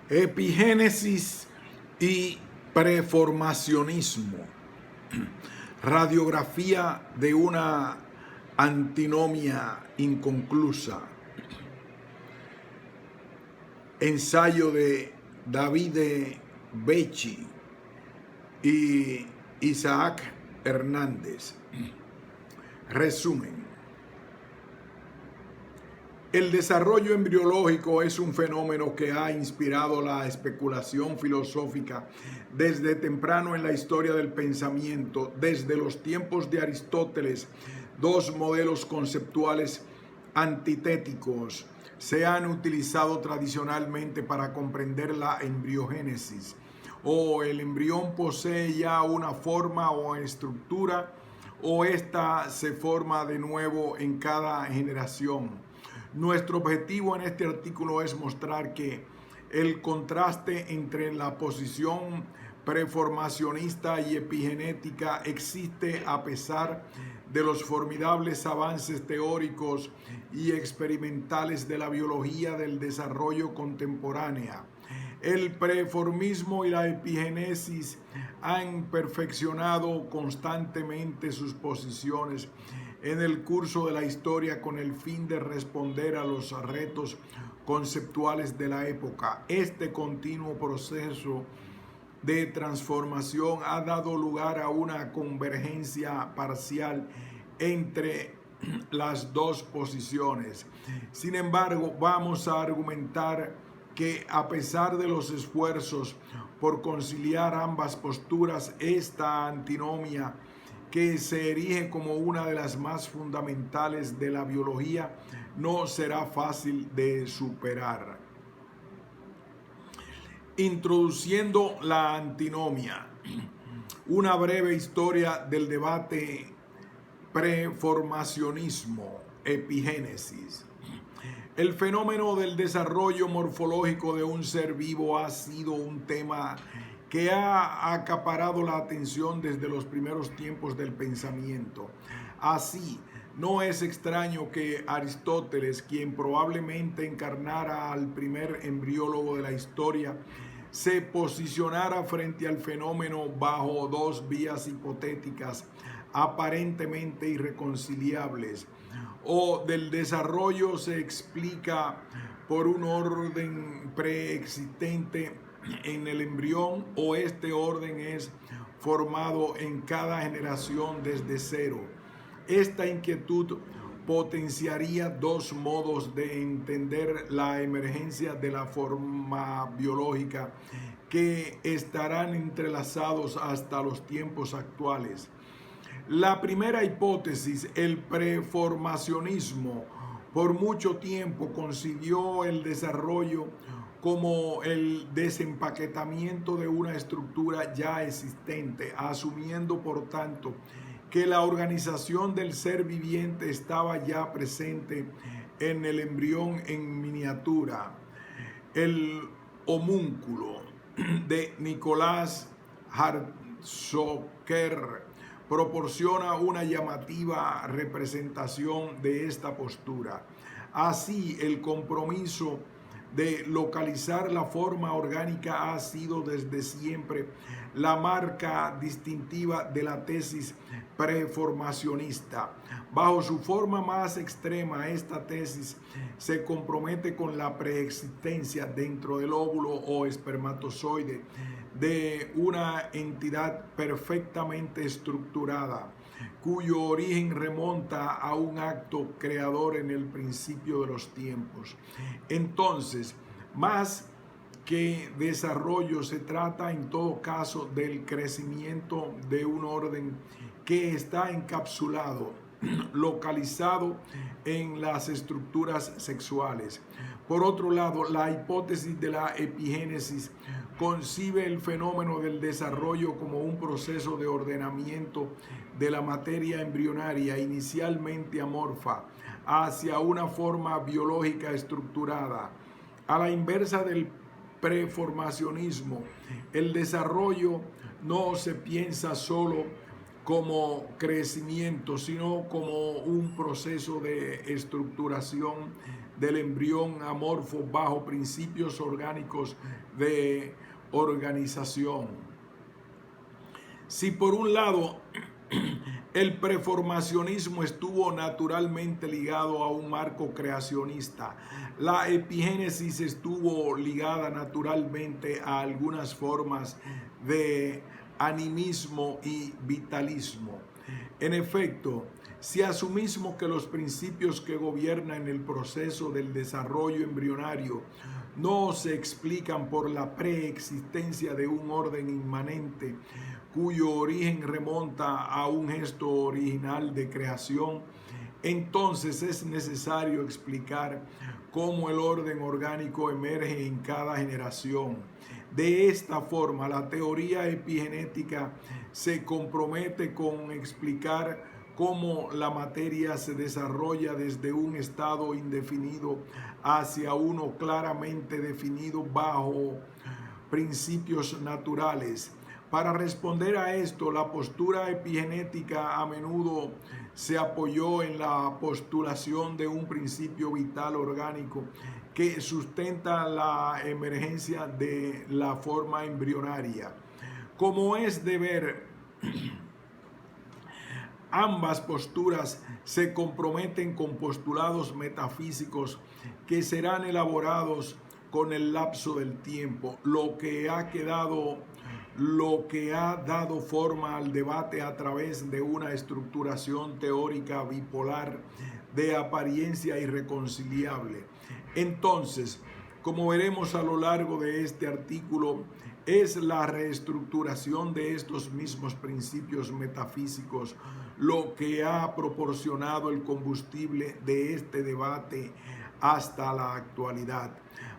Epigénesis y preformacionismo. Radiografía de una antinomia inconclusa. Ensayo de Davide Becci y Isaac Hernández. Resumen. El desarrollo embriológico es un fenómeno que ha inspirado la especulación filosófica desde temprano en la historia del pensamiento. Desde los tiempos de Aristóteles, dos modelos conceptuales antitéticos se han utilizado tradicionalmente para comprender la embriogénesis. El embrión posee ya una forma o estructura, o ésta se forma de nuevo en cada generación. Nuestro objetivo en este artículo es mostrar que el contraste entre la posición preformacionista y epigenética existe a pesar de los formidables avances teóricos y experimentales de la biología del desarrollo contemporánea. El preformismo y la epigénesis han perfeccionado constantemente sus posiciones en el curso de la historia con el fin de responder a los retos conceptuales de la época. Este continuo proceso de transformación ha dado lugar a una convergencia parcial entre las dos posiciones. Sin embargo, vamos a argumentar que a pesar de los esfuerzos por conciliar ambas posturas, esta antinomia, que se erige como una de las más fundamentales de la biología, no será fácil de superar. Introduciendo la antinomia, una breve historia del debate preformacionismo-epigénesis. El fenómeno del desarrollo morfológico de un ser vivo ha sido un tema que ha acaparado la atención desde los primeros tiempos del pensamiento. Así, no es extraño que Aristóteles, quien probablemente encarnara al primer embriólogo de la historia, se posicionara frente al fenómeno bajo dos vías hipotéticas aparentemente irreconciliables. O del desarrollo se explica por un orden preexistente en el embrión, o este orden es formado en cada generación desde cero. Esta inquietud potenciaría dos modos de entender la emergencia de la forma biológica que estarán entrelazados hasta los tiempos actuales. La primera hipótesis, el preformacionismo, por mucho tiempo concibió el desarrollo como el desempaquetamiento de una estructura ya existente, asumiendo por tanto que la organización del ser viviente estaba ya presente en el embrión en miniatura. El homúnculo de Nicolás Hartzocker proporciona una llamativa representación de esta postura. Así, el compromiso de localizar la forma orgánica ha sido desde siempre la marca distintiva de la tesis preformacionista. Bajo su forma más extrema, esta tesis se compromete con la preexistencia dentro del óvulo o espermatozoide de una entidad perfectamente estructurada, cuyo origen remonta a un acto creador en el principio de los tiempos. Entonces, más que desarrollo, se trata en todo caso del crecimiento de un orden que está encapsulado, localizado en las estructuras sexuales. Por otro lado, la hipótesis de la epigénesis concibe el fenómeno del desarrollo como un proceso de ordenamiento de la materia embrionaria inicialmente amorfa hacia una forma biológica estructurada. A la inversa del preformacionismo, el desarrollo no se piensa solo como crecimiento, sino como un proceso de estructuración del embrión amorfo bajo principios orgánicos de organización. Si por un lado el preformacionismo estuvo naturalmente ligado a un marco creacionista, la epigénesis estuvo ligada naturalmente a algunas formas de animismo y vitalismo. En efecto, si asumimos que los principios que gobiernan el proceso del desarrollo embrionario no se explican por la preexistencia de un orden inmanente cuyo origen remonta a un gesto original de creación, entonces es necesario explicar cómo el orden orgánico emerge en cada generación. De esta forma, la teoría epigenética se compromete con explicar cómo la materia se desarrolla desde un estado indefinido hacia uno claramente definido bajo principios naturales. Para responder a esto, la postura epigenética a menudo se apoyó en la postulación de un principio vital orgánico que sustenta la emergencia de la forma embrionaria. Como es de ver, ambas posturas se comprometen con postulados metafísicos que serán elaborados con el lapso del tiempo, lo que ha dado forma al debate a través de una estructuración teórica bipolar de apariencia irreconciliable. Entonces, como veremos a lo largo de este artículo, es la reestructuración de estos mismos principios metafísicos lo que ha proporcionado el combustible de este debate hasta la actualidad.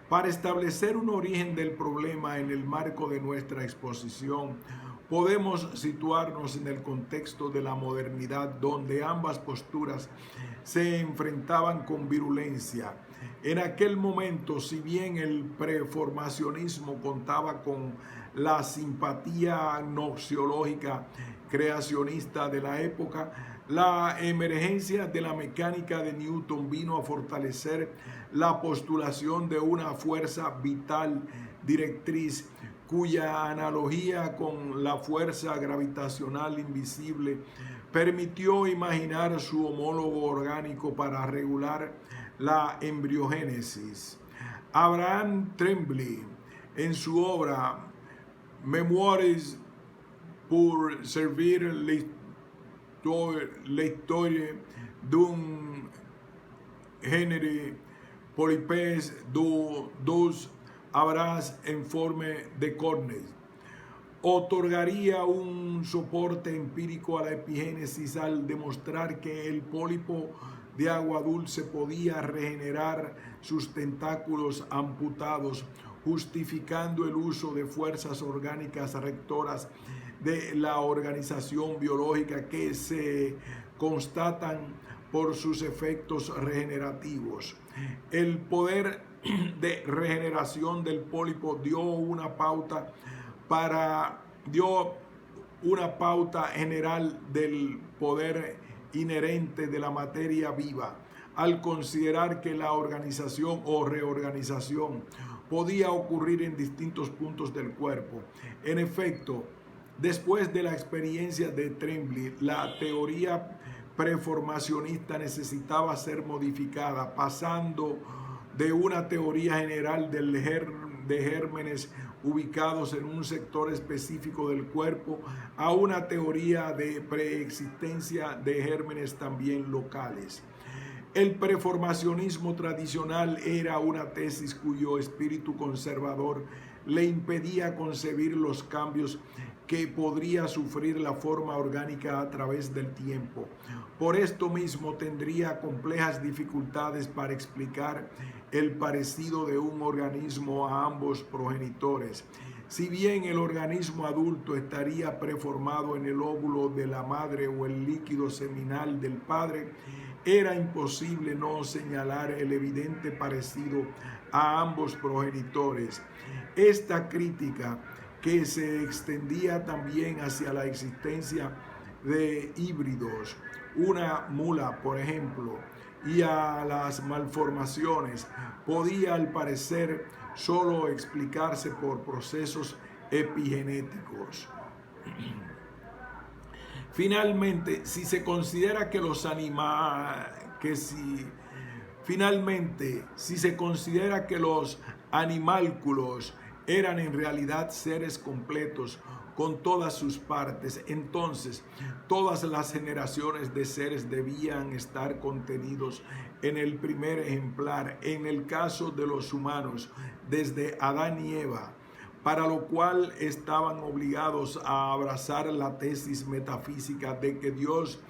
Para establecer un origen del problema en el marco de nuestra exposición, podemos situarnos en el contexto de la modernidad, donde ambas posturas se enfrentaban con virulencia. En aquel momento, si bien el preformacionismo contaba con la simpatía gnoseológica creacionista de la época, la emergencia de la mecánica de Newton vino a fortalecer la postulación de una fuerza vital directriz cuya analogía con la fuerza gravitacional invisible permitió imaginar su homólogo orgánico para regular la embriogénesis. Abraham Tremblay, en su obra Memoires pour servir l'histoire d'un génère polypes dos abras en forme de cornes, otorgaría un soporte empírico a la epigénesis al demostrar que el pólipo de agua dulce podía regenerar sus tentáculos amputados, justificando el uso de fuerzas orgánicas rectoras de la organización biológica que se constatan por sus efectos regenerativos. El poder de regeneración del pólipo dio una pauta general del poder inherente de la materia viva, al considerar que la organización o reorganización podía ocurrir en distintos puntos del cuerpo. En efecto, después de la experiencia de Tremblay, la teoría preformacionista necesitaba ser modificada, pasando de una teoría general de gérmenes ubicados en un sector específico del cuerpo a una teoría de preexistencia de gérmenes también locales. El preformacionismo tradicional era una tesis cuyo espíritu conservador le impedía concebir los cambios que podría sufrir la forma orgánica a través del tiempo. Por esto mismo tendría complejas dificultades para explicar el parecido de un organismo a ambos progenitores. Si bien el organismo adulto estaría preformado en el óvulo de la madre o el líquido seminal del padre, era imposible no señalar el evidente parecido a ambos progenitores. Esta crítica, que se extendía también hacia la existencia de híbridos, una mula, por ejemplo, y a las malformaciones podía al parecer solo explicarse por procesos epigenéticos. Finalmente, si se considera que los animálculos eran en realidad seres completos con todas sus partes, entonces todas las generaciones de seres debían estar contenidos en el primer ejemplar, en el caso de los humanos, desde Adán y Eva, para lo cual estaban obligados a abrazar la tesis metafísica de que Dios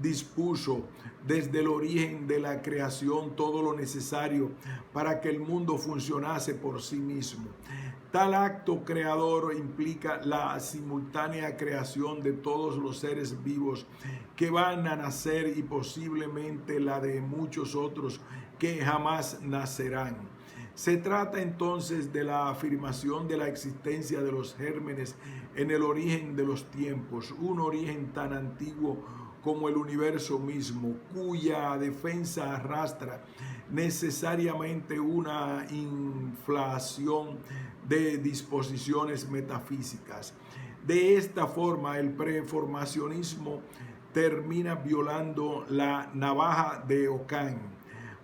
dispuso desde el origen de la creación todo lo necesario para que el mundo funcionase por sí mismo. Tal acto creador implica la simultánea creación de todos los seres vivos que van a nacer y posiblemente la de muchos otros que jamás nacerán. Se trata entonces de la afirmación de la existencia de los gérmenes en el origen de los tiempos, un origen tan antiguo como el universo mismo, cuya defensa arrastra necesariamente una inflación de disposiciones metafísicas. De esta forma, el preformacionismo termina violando la navaja de Ockham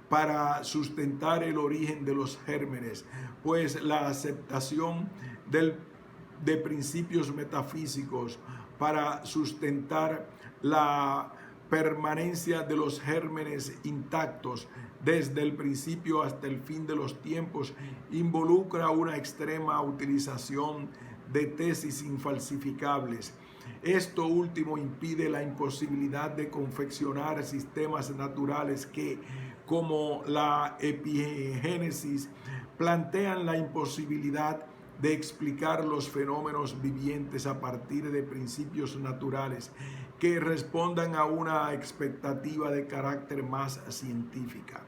para sustentar el origen de los gérmenes, pues la aceptación de principios metafísicos para sustentar la permanencia de los gérmenes intactos desde el principio hasta el fin de los tiempos involucra una extrema utilización de tesis infalsificables. Esto último impide la imposibilidad de confeccionar sistemas naturales que, como la epigénesis, plantean la imposibilidad de explicar los fenómenos vivientes a partir de principios naturales que respondan a una expectativa de carácter más científica.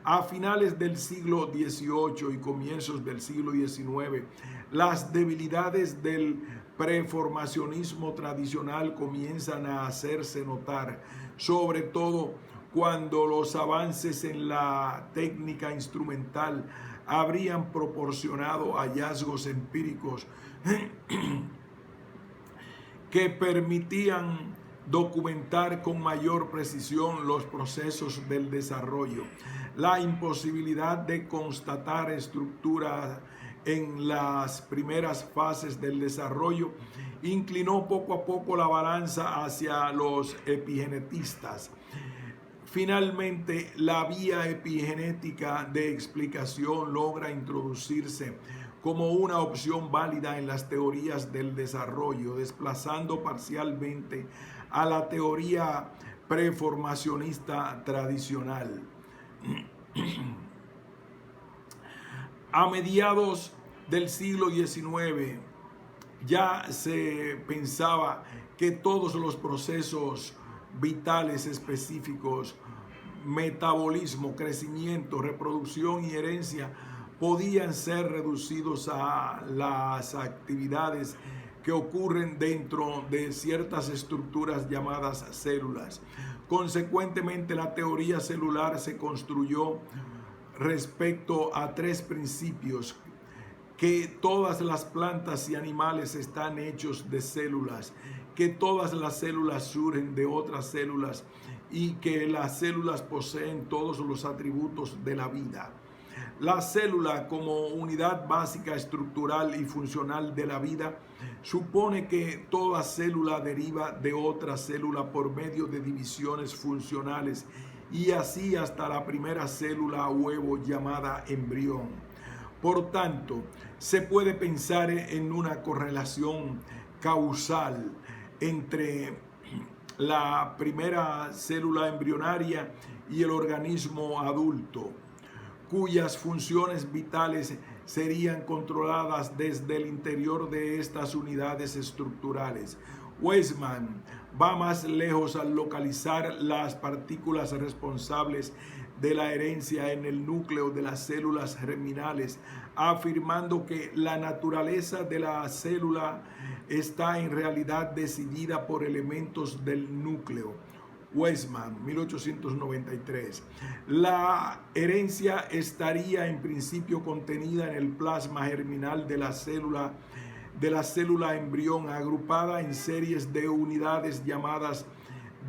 A finales del siglo XVIII y comienzos del siglo XIX, las debilidades del preformacionismo tradicional comienzan a hacerse notar, sobre todo cuando los avances en la técnica instrumental habrían proporcionado hallazgos empíricos que permitían documentar con mayor precisión los procesos del desarrollo. La imposibilidad de constatar estructura en las primeras fases del desarrollo inclinó poco a poco la balanza hacia los epigenetistas. Finalmente, la vía epigenética de explicación logra introducirse como una opción válida en las teorías del desarrollo, desplazando parcialmente a la teoría preformacionista tradicional. A mediados del siglo XIX ya se pensaba que todos los procesos vitales específicos, metabolismo, crecimiento, reproducción y herencia, podían ser reducidos a las actividades que ocurren dentro de ciertas estructuras llamadas células. Consecuentemente, la teoría celular se construyó respecto a tres principios: que todas las plantas y animales están hechos de células, que todas las células surgen de otras células y que las células poseen todos los atributos de la vida. La célula, como unidad básica, estructural y funcional de la vida, supone que toda célula deriva de otra célula por medio de divisiones funcionales, y así hasta la primera célula huevo llamada embrión. Por tanto, se puede pensar en una correlación causal entre la primera célula embrionaria y el organismo adulto, cuyas funciones vitales serían controladas desde el interior de estas unidades estructurales. Weismann va más lejos al localizar las partículas responsables de la herencia en el núcleo de las células germinales, afirmando que la naturaleza de la célula está en realidad decidida por elementos del núcleo. Weizmann, 1893. La herencia estaría en principio contenida en el plasma germinal de la célula embrión, agrupada en series de unidades llamadas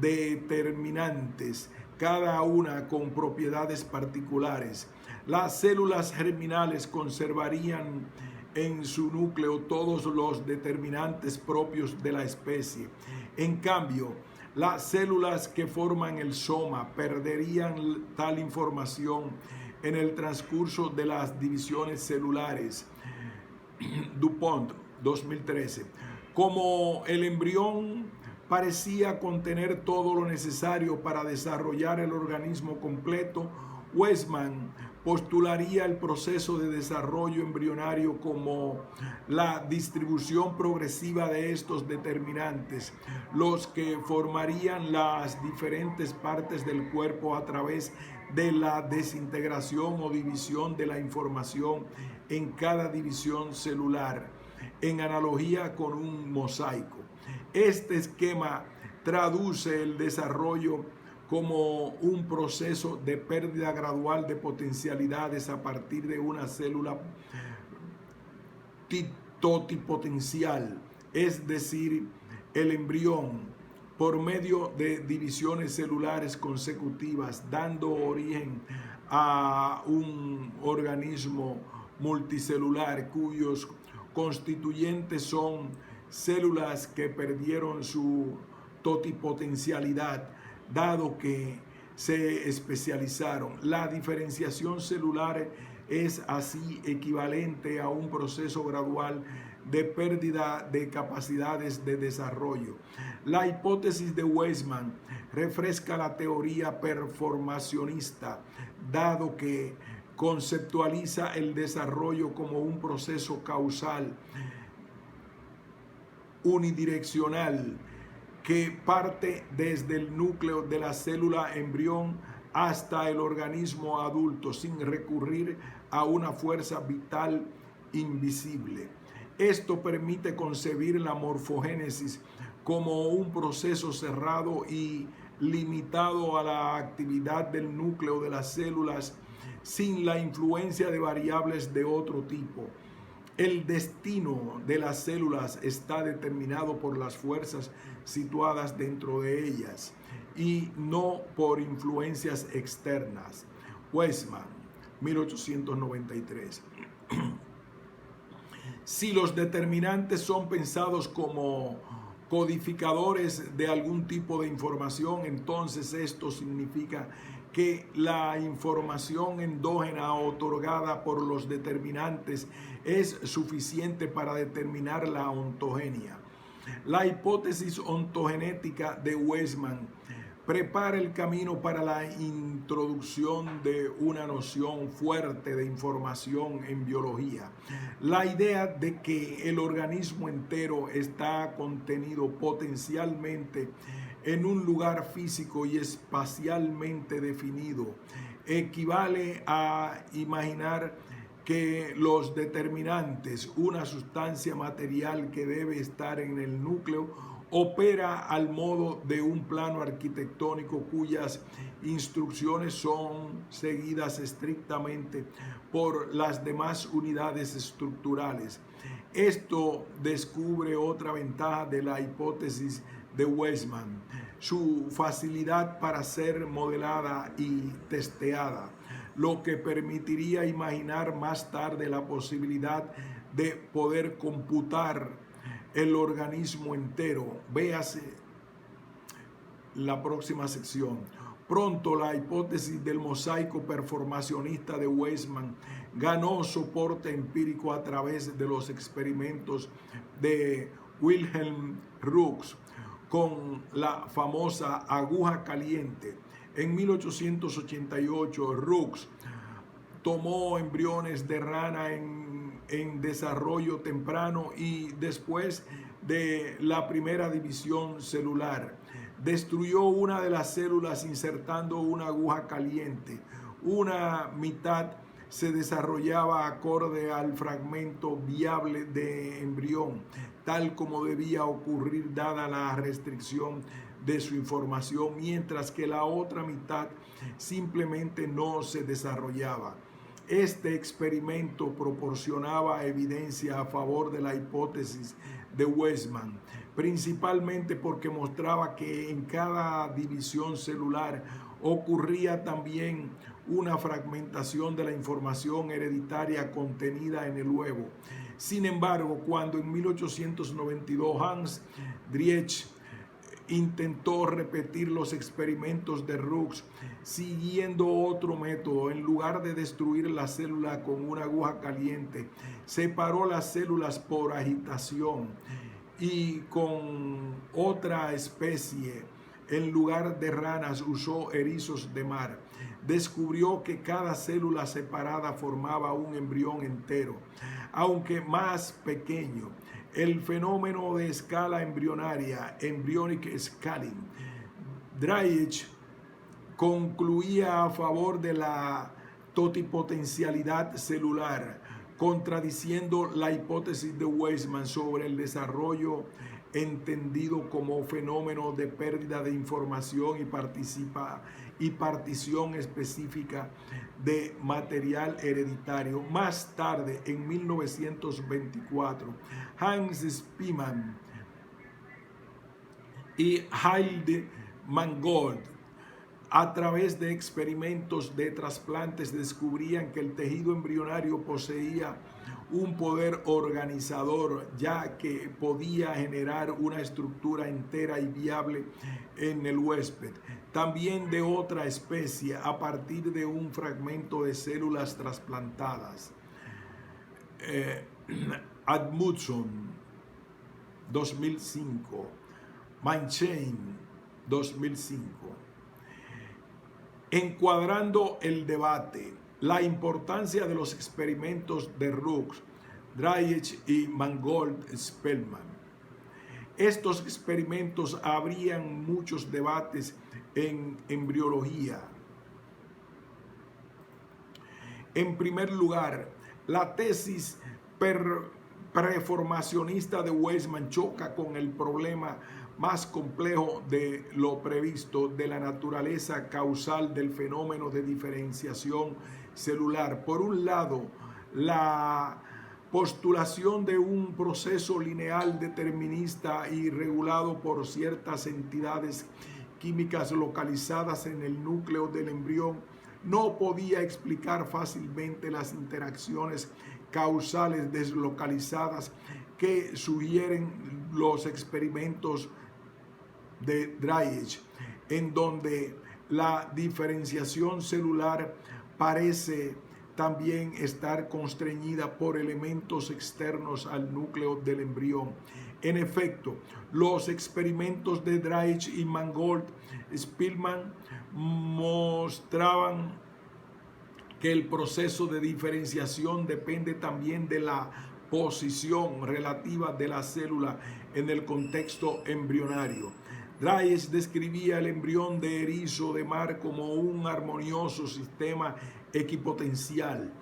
determinantes, cada una con propiedades particulares. Las células germinales conservarían en su núcleo todos los determinantes propios de la especie. En cambio, las células que forman el soma perderían tal información en el transcurso de las divisiones celulares. DuPont, 2013. Como el embrión parecía contener todo lo necesario para desarrollar el organismo completo, Weizmann postularía el proceso de desarrollo embrionario como la distribución progresiva de estos determinantes, los que formarían las diferentes partes del cuerpo a través de la desintegración o división de la información en cada división celular, en analogía con un mosaico. Este esquema traduce el desarrollo como un proceso de pérdida gradual de potencialidades a partir de una célula totipotencial, es decir, el embrión, por medio de divisiones celulares consecutivas, dando origen a un organismo multicelular cuyos constituyentes son células que perdieron su totipotencialidad, dado que se especializaron. La diferenciación celular es así equivalente a un proceso gradual de pérdida de capacidades de desarrollo. La hipótesis de Weizmann refresca la teoría performacionista, dado que conceptualiza el desarrollo como un proceso causal unidireccional que parte desde el núcleo de la célula embrión hasta el organismo adulto sin recurrir a una fuerza vital invisible. Esto permite concebir la morfogénesis como un proceso cerrado y limitado a la actividad del núcleo de las células sin la influencia de variables de otro tipo. El destino de las células está determinado por las fuerzas situadas dentro de ellas y no por influencias externas. Weizmann, 1893. Si los determinantes son pensados como codificadores de algún tipo de información, entonces esto significa que la información endógena otorgada por los determinantes es suficiente para determinar la ontogenia. La hipótesis ontogenética de Weizmann prepara el camino para la introducción de una noción fuerte de información en biología. La idea de que el organismo entero está contenido potencialmente en un lugar físico y espacialmente definido equivale a imaginar que los determinantes, una sustancia material que debe estar en el núcleo, opera al modo de un plano arquitectónico cuyas instrucciones son seguidas estrictamente por las demás unidades estructurales. Esto descubre otra ventaja de la hipótesis de Weizmann, su facilidad para ser modelada y testeada, lo que permitiría imaginar más tarde la posibilidad de poder computar el organismo entero. Véase la próxima sección. Pronto la hipótesis del mosaico performacionista de Weizmann ganó soporte empírico a través de los experimentos de Wilhelm Roux con la famosa aguja caliente. En 1888, Roux tomó embriones de rana en desarrollo temprano y después de la primera división celular. Destruyó una de las células insertando una aguja caliente. Una mitad se desarrollaba acorde al fragmento viable de embrión, tal como debía ocurrir dada la restricción de su información, mientras que la otra mitad simplemente no se desarrollaba. Este experimento proporcionaba evidencia a favor de la hipótesis de Weismann, principalmente porque mostraba que en cada división celular ocurría también una fragmentación de la información hereditaria contenida en el huevo. Sin embargo, cuando en 1892 Hans Driesch intentó repetir los experimentos de Rux siguiendo otro método, en lugar de destruir la célula con una aguja caliente, separó las células por agitación y con otra especie, en lugar de ranas, usó erizos de mar. Descubrió que cada célula separada formaba un embrión entero, aunque más pequeño. El fenómeno de escala embrionaria, embryonic scaling, Driesch concluía a favor de la totipotencialidad celular, contradiciendo la hipótesis de Weismann sobre el desarrollo entendido como fenómeno de pérdida de información y partición específica de material hereditario. Más tarde, en 1924, Hans Spemann y Hilde Mangold, a través de experimentos de trasplantes, descubrían que el tejido embrionario poseía un poder organizador, ya que podía generar una estructura entera y viable en el huésped, también de otra especie, a partir de un fragmento de células trasplantadas. Admundson, 2005, Manchain, 2005. Encuadrando el debate, la importancia de los experimentos de Rux, Driesch y Mangold-Spemann. Estos experimentos abrían muchos debates en embriología. En primer lugar, la tesis preformacionista de Weismann choca con el problema más complejo de lo previsto de la naturaleza causal del fenómeno de diferenciación celular. Por un lado, la postulación de un proceso lineal determinista y regulado por ciertas entidades químicas localizadas en el núcleo del embrión no podía explicar fácilmente las interacciones causales deslocalizadas que sugieren los experimentos de Driesch, en donde la diferenciación celular parece también estar constreñida por elementos externos al núcleo del embrión. En efecto, los experimentos de Driesch y Mangold-Spemann mostraban que el proceso de diferenciación depende también de la posición relativa de la célula en el contexto embrionario. Driesch describía el embrión de erizo de mar como un armonioso sistema equipotencial.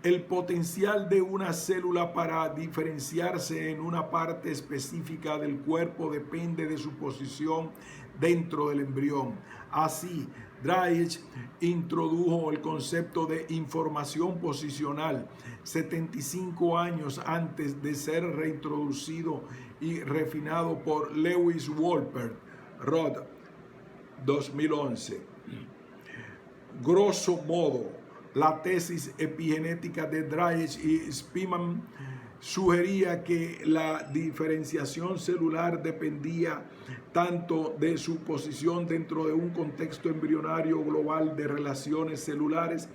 El potencial de una célula para diferenciarse en una parte específica del cuerpo depende de su posición dentro del embrión. Así, Driesch introdujo el concepto de información posicional 75 años antes de ser reintroducido y refinado por Lewis Wolpert, Rod, 2011. Grosso modo, la tesis epigenética de Driesch y Spemann sugería que la diferenciación celular dependía tanto de su posición dentro de un contexto embrionario global de relaciones celulares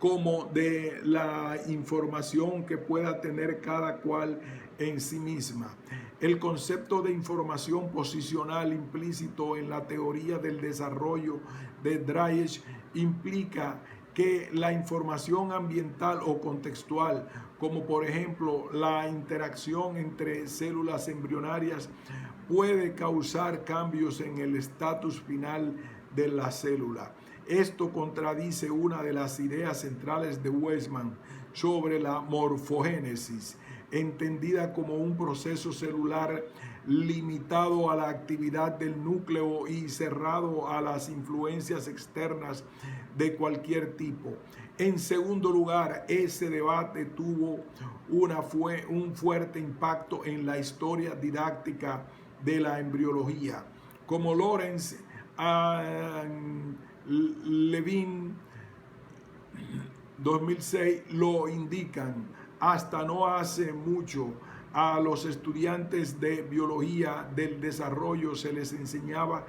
como de la información que pueda tener cada cual en sí misma. El concepto de información posicional implícito en la teoría del desarrollo de Driesch implica que la información ambiental o contextual, como por ejemplo la interacción entre células embrionarias, puede causar cambios en el estatus final de la célula. Esto contradice una de las ideas centrales de Weismann sobre la morfogénesis, entendida como un proceso celular limitado a la actividad del núcleo y cerrado a las influencias externas de cualquier tipo. En segundo lugar, ese debate tuvo un fuerte impacto en la historia didáctica de la embriología. Como Lawrence Levin 2006 lo indican, hasta no hace mucho a los estudiantes de biología del desarrollo se les enseñaba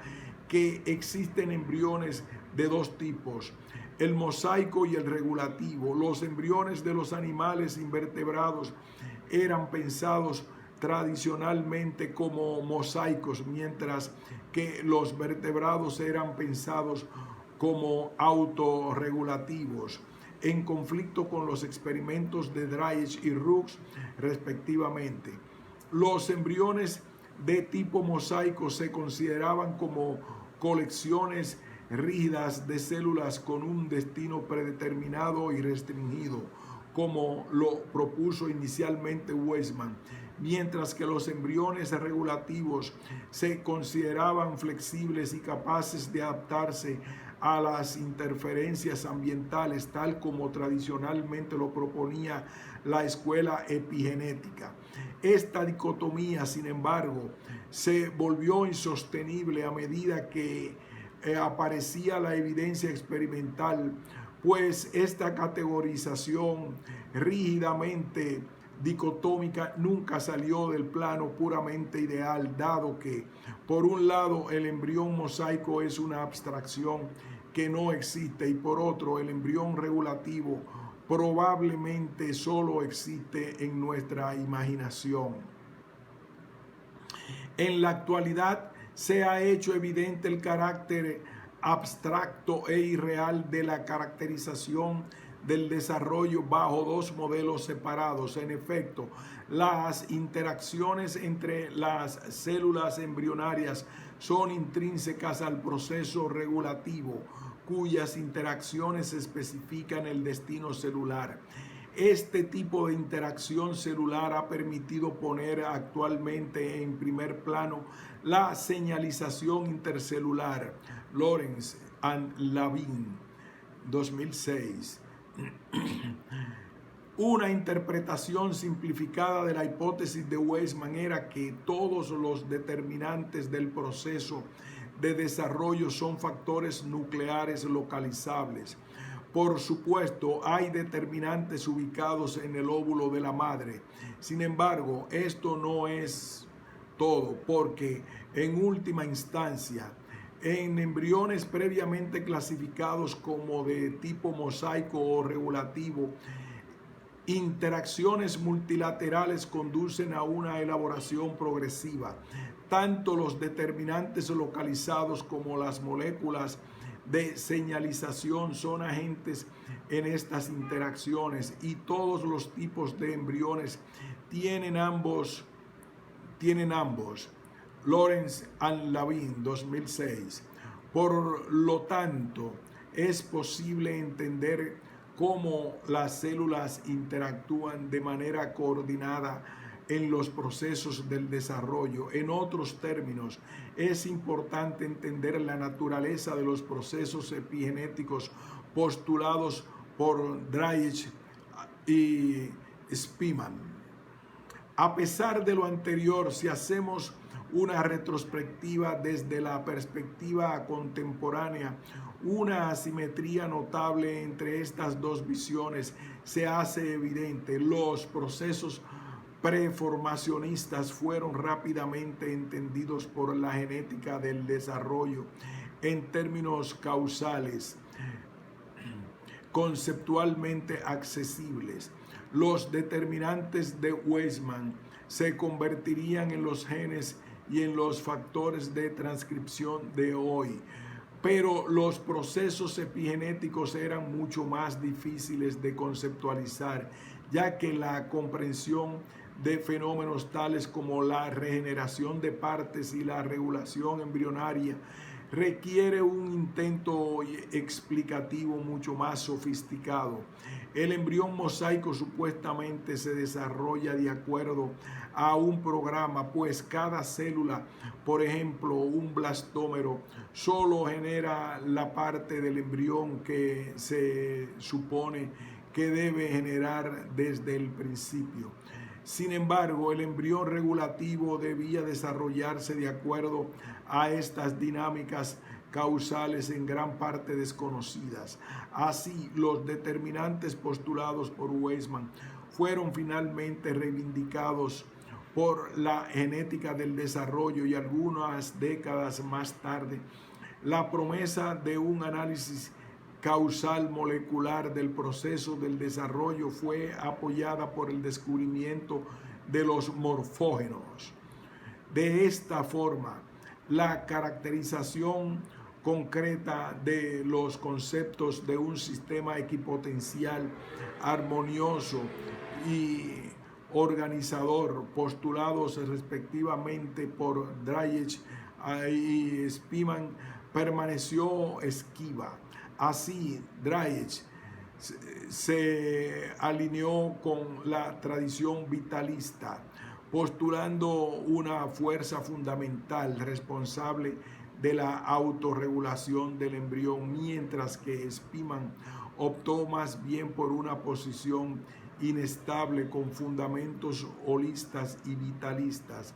que existen embriones de dos tipos, el mosaico y el regulativo. Los embriones de los animales invertebrados eran pensados tradicionalmente como mosaicos, mientras que los vertebrados eran pensados como autorregulativos, en conflicto con los experimentos de Drake y Rooks, respectivamente. Los embriones de tipo mosaico se consideraban como colecciones rígidas de células con un destino predeterminado y restringido, como lo propuso inicialmente Weisman, mientras que los embriones regulativos se consideraban flexibles y capaces de adaptarse a las interferencias ambientales, tal como tradicionalmente lo proponía la escuela epigenética. Esta dicotomía, sin embargo, se volvió insostenible a medida que aparecía la evidencia experimental, pues esta categorización rígidamente dicotómica nunca salió del plano puramente ideal, dado que, por un lado, el embrión mosaico es una abstracción que no existe y por otro, el embrión regulativo probablemente solo existe en nuestra imaginación. En la actualidad se ha hecho evidente el carácter abstracto e irreal de la caracterización del desarrollo bajo dos modelos separados. En efecto, las interacciones entre las células embrionarias son intrínsecas al proceso regulativo, cuyas interacciones especifican el destino celular. Este tipo de interacción celular ha permitido poner actualmente en primer plano la señalización intercelular. Lawrence and Levin, 2006. Una interpretación simplificada de la hipótesis de Weisman era que todos los determinantes del proceso de desarrollo son factores nucleares localizables. Por supuesto, hay determinantes ubicados en el óvulo de la madre. Sin embargo, esto no es todo, porque en última instancia, en embriones previamente clasificados como de tipo mosaico o regulativo, interacciones multilaterales conducen a una elaboración progresiva. Tanto los determinantes localizados como las moléculas de señalización son agentes en estas interacciones y todos los tipos de embriones tienen ambos. Lawrence and Levin, 2006. Por lo tanto, es posible entender cómo las células interactúan de manera coordinada en los procesos del desarrollo. En otros términos, es importante entender la naturaleza de los procesos epigenéticos postulados por Drake y Spearman. A pesar de lo anterior, si hacemos una retrospectiva desde la perspectiva contemporánea, una asimetría notable entre estas dos visiones se hace evidente. Los procesos preformacionistas fueron rápidamente entendidos por la genética del desarrollo en términos causales, conceptualmente accesibles. Los determinantes de Weisman se convertirían en los genes y en los factores de transcripción de hoy. Pero los procesos epigenéticos eran mucho más difíciles de conceptualizar, ya que la comprensión de fenómenos tales como la regeneración de partes y la regulación embrionaria requiere un intento explicativo mucho más sofisticado. El embrión mosaico supuestamente se desarrolla de acuerdo a un programa, pues cada célula, por ejemplo, un blastómero, solo genera la parte del embrión que se supone que debe generar desde el principio. Sin embargo, el embrión regulativo debía desarrollarse de acuerdo a estas dinámicas causales en gran parte desconocidas. Así, los determinantes postulados por Weismann fueron finalmente reivindicados por la genética del desarrollo y algunas décadas más tarde, la promesa de un análisis causal molecular del proceso del desarrollo fue apoyada por el descubrimiento de los morfógenos. De esta forma, la caracterización concreta de los conceptos de un sistema equipotencial armonioso y organizador, postulados respectivamente por Dreyech y Spemann, permaneció esquiva. Así, Dreyech se alineó con la tradición vitalista, postulando una fuerza fundamental responsable de la autorregulación del embrión, mientras que Spemann optó más bien por una posición inestable con fundamentos holistas y vitalistas.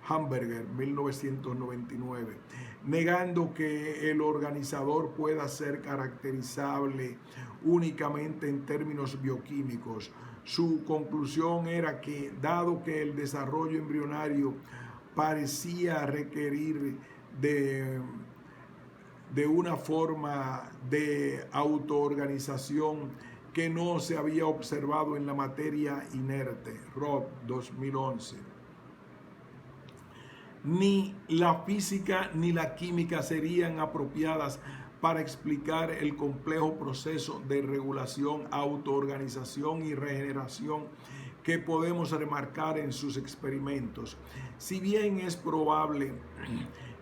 Hamburger, 1999, negando que el organizador pueda ser caracterizable únicamente en términos bioquímicos. Su conclusión era que, dado que el desarrollo embrionario parecía requerir de una forma de autoorganización que no se había observado en la materia inerte, Roth, 2011. Ni la física ni la química serían apropiadas para explicar el complejo proceso de regulación, autoorganización y regeneración que podemos remarcar en sus experimentos. Si bien es probable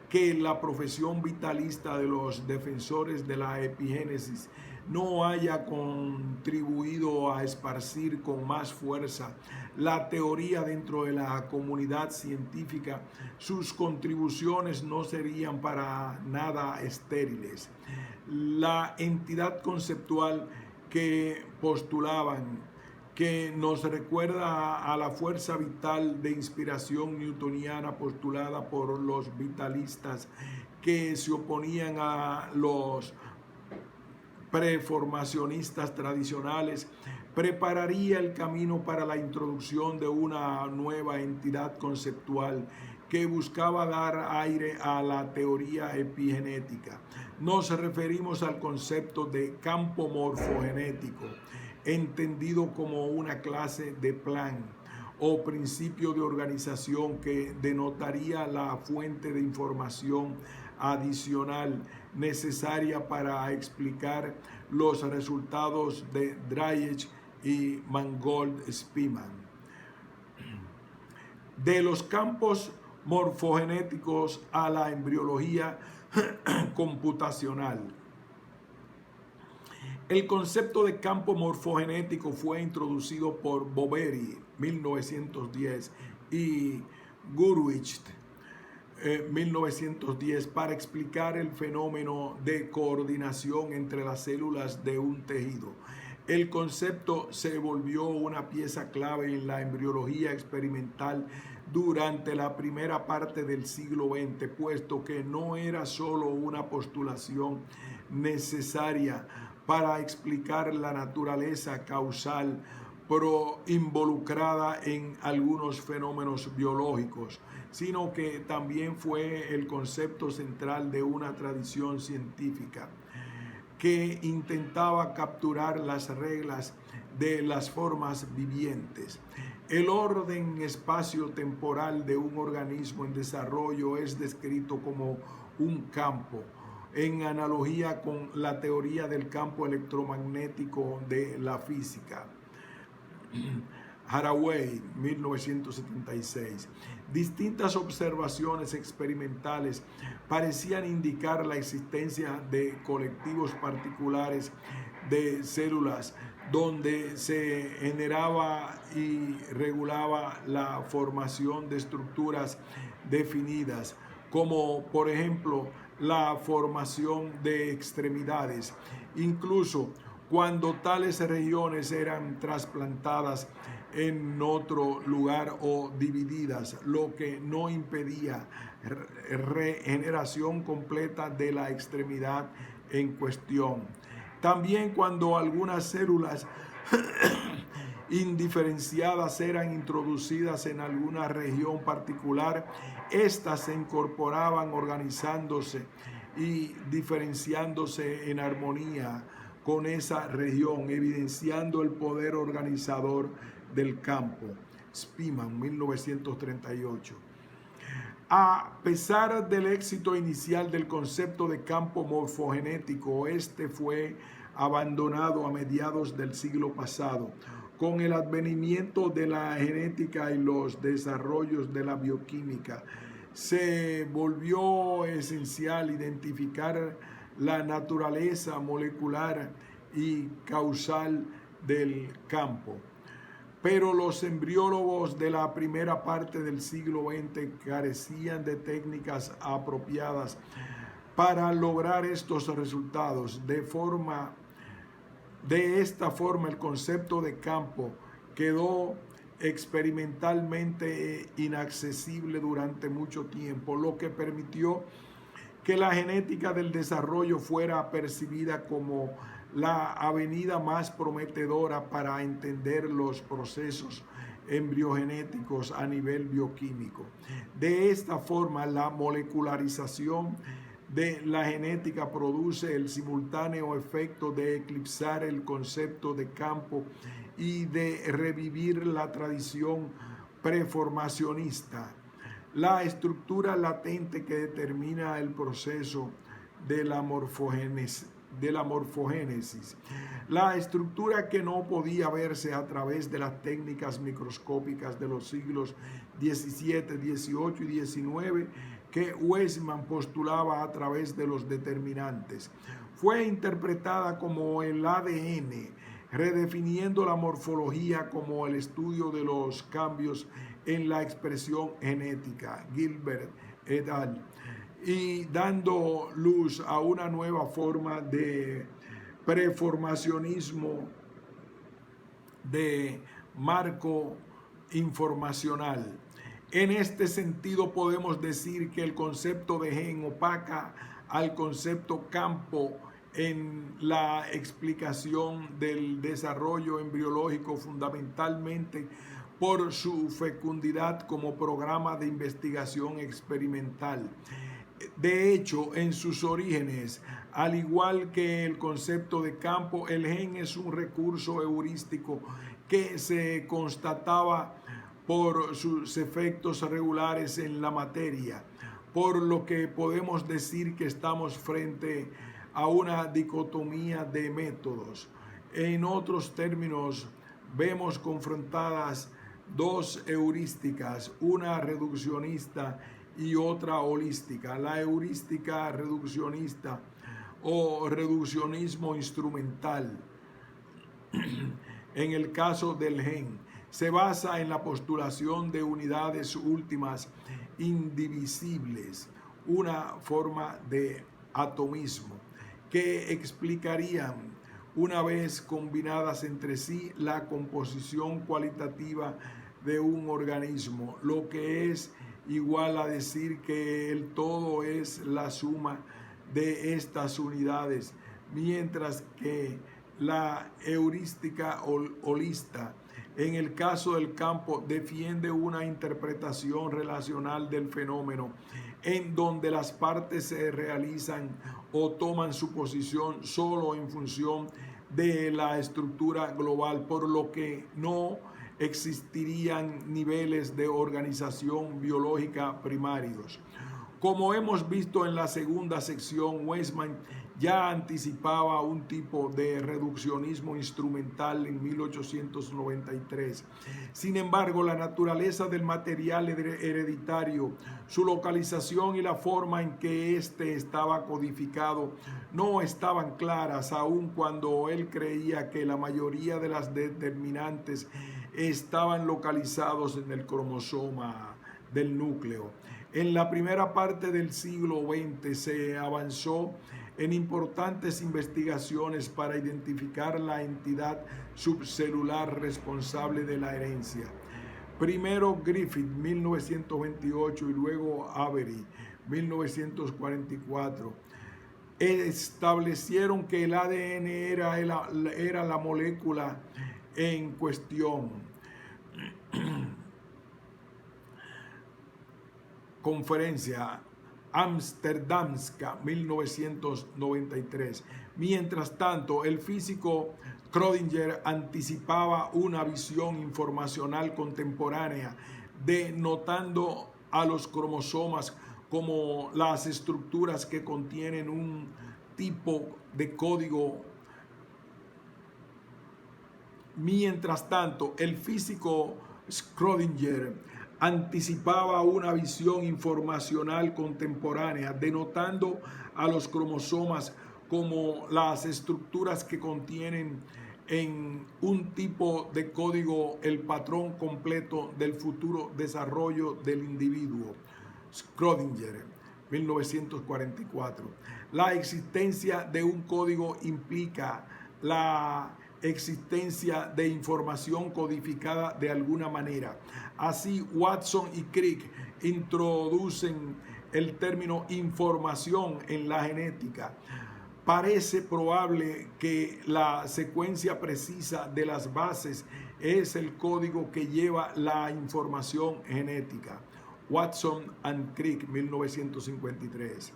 que la profesión vitalista de los defensores de la epigénesis no haya contribuido a esparcir con más fuerza la teoría dentro de la comunidad científica, sus contribuciones no serían para nada estériles. La entidad conceptual que postulaban, que nos recuerda a la fuerza vital de inspiración newtoniana postulada por los vitalistas que se oponían a los preformacionistas tradicionales, prepararía el camino para la introducción de una nueva entidad conceptual que buscaba dar aire a la teoría epigenética. Nos referimos al concepto de campo morfogenético, entendido como una clase de plan o principio de organización que denotaría la fuente de información adicional necesaria para explicar los resultados de Dreyech y Mangold-Spemann. De los campos morfogenéticos a la embriología computacional. El concepto de campo morfogenético fue introducido por Boveri, 1910, y Gurwitz, 1910, para explicar el fenómeno de coordinación entre las células de un tejido. El concepto se volvió una pieza clave en la embriología experimental durante la primera parte del siglo XX, puesto que no era solo una postulación necesaria para explicar la naturaleza causal involucrada en algunos fenómenos biológicos, sino que también fue el concepto central de una tradición científica que intentaba capturar las reglas de las formas vivientes. El orden espacio-temporal de un organismo en desarrollo es descrito como un campo, en analogía con la teoría del campo electromagnético de la física. Haraway, 1976. Distintas observaciones experimentales parecían indicar la existencia de colectivos particulares de células donde se generaba y regulaba la formación de estructuras definidas, como por ejemplo la formación de extremidades, incluso cuando tales regiones eran trasplantadas en otro lugar o divididas, lo que no impedía regeneración completa de la extremidad en cuestión. También cuando algunas células indiferenciadas eran introducidas en alguna región particular, éstas se incorporaban organizándose y diferenciándose en armonía con esa región, evidenciando el poder organizador del campo. Spearman, 1938. A pesar del éxito inicial del concepto de campo morfogenético, este fue abandonado a mediados del siglo pasado. Con el advenimiento de la genética y los desarrollos de la bioquímica, se volvió esencial identificar la naturaleza molecular y causal del campo. Pero los embriólogos de la primera parte del siglo XX carecían de técnicas apropiadas para lograr estos resultados. De esta forma, el concepto de campo quedó experimentalmente inaccesible durante mucho tiempo, lo que permitió que la genética del desarrollo fuera percibida como la avenida más prometedora para entender los procesos embriogenéticos a nivel bioquímico. De esta forma, la molecularización de la genética produce el simultáneo efecto de eclipsar el concepto de campo y de revivir la tradición preformacionista, la estructura latente que determina el proceso de la morfogénesis. La estructura que no podía verse a través de las técnicas microscópicas de los siglos XVII, XVIII y XIX que Weismann postulaba a través de los determinantes. Fue interpretada como el ADN, redefiniendo la morfología como el estudio de los cambios en la expresión genética, Gilbert et al., y dando luz a una nueva forma de preformacionismo de marco informacional. En este sentido podemos decir que el concepto de gen opaca al concepto campo en la explicación del desarrollo embriológico, fundamentalmente por su fecundidad como programa de investigación experimental. De hecho, en sus orígenes, al igual que el concepto de campo, el gen es un recurso heurístico que se constataba por sus efectos regulares en la materia, por lo que podemos decir que estamos frente a una dicotomía de métodos. En otros términos, vemos confrontadas dos heurísticas, una reduccionista y otra holística. La heurística reduccionista o reduccionismo instrumental, en el caso del gen, se basa en la postulación de unidades últimas indivisibles, una forma de atomismo, que explicarían, una vez combinadas entre sí, la composición cualitativa de un organismo, lo que es igual a decir que el todo es la suma de estas unidades, mientras que la heurística holista, en el caso del campo, defiende una interpretación relacional del fenómeno, en donde las partes se realizan o toman su posición solo en función de la estructura global, por lo que no existirían niveles de organización biológica primarios. Como hemos visto en la segunda sección, Weismann ya anticipaba un tipo de reduccionismo instrumental en 1893. Sin embargo, la naturaleza del material hereditario, su localización y la forma en que éste estaba codificado no estaban claras, aun cuando él creía que la mayoría de las determinantes estaban localizados en el cromosoma del núcleo. En la primera parte del siglo XX se avanzó en importantes investigaciones para identificar la entidad subcelular responsable de la herencia. Primero Griffith, 1928, y luego Avery, 1944. Establecieron que el ADN era la molécula en cuestión. Conferencia Amsterdamska, 1993. Mientras tanto, el físico Schrödinger anticipaba una visión informacional contemporánea, denotando a los cromosomas como las estructuras que contienen un tipo de código. Mientras tanto, el físico Schrödinger anticipaba una visión informacional contemporánea, denotando a los cromosomas como las estructuras que contienen en un tipo de código el patrón completo del futuro desarrollo del individuo. Schrödinger, 1944. La existencia de un código implica la existencia de información codificada de alguna manera. Así, Watson y Crick introducen el término información en la genética. Parece probable que la secuencia precisa de las bases es el código que lleva la información genética. Watson and Crick, 1953.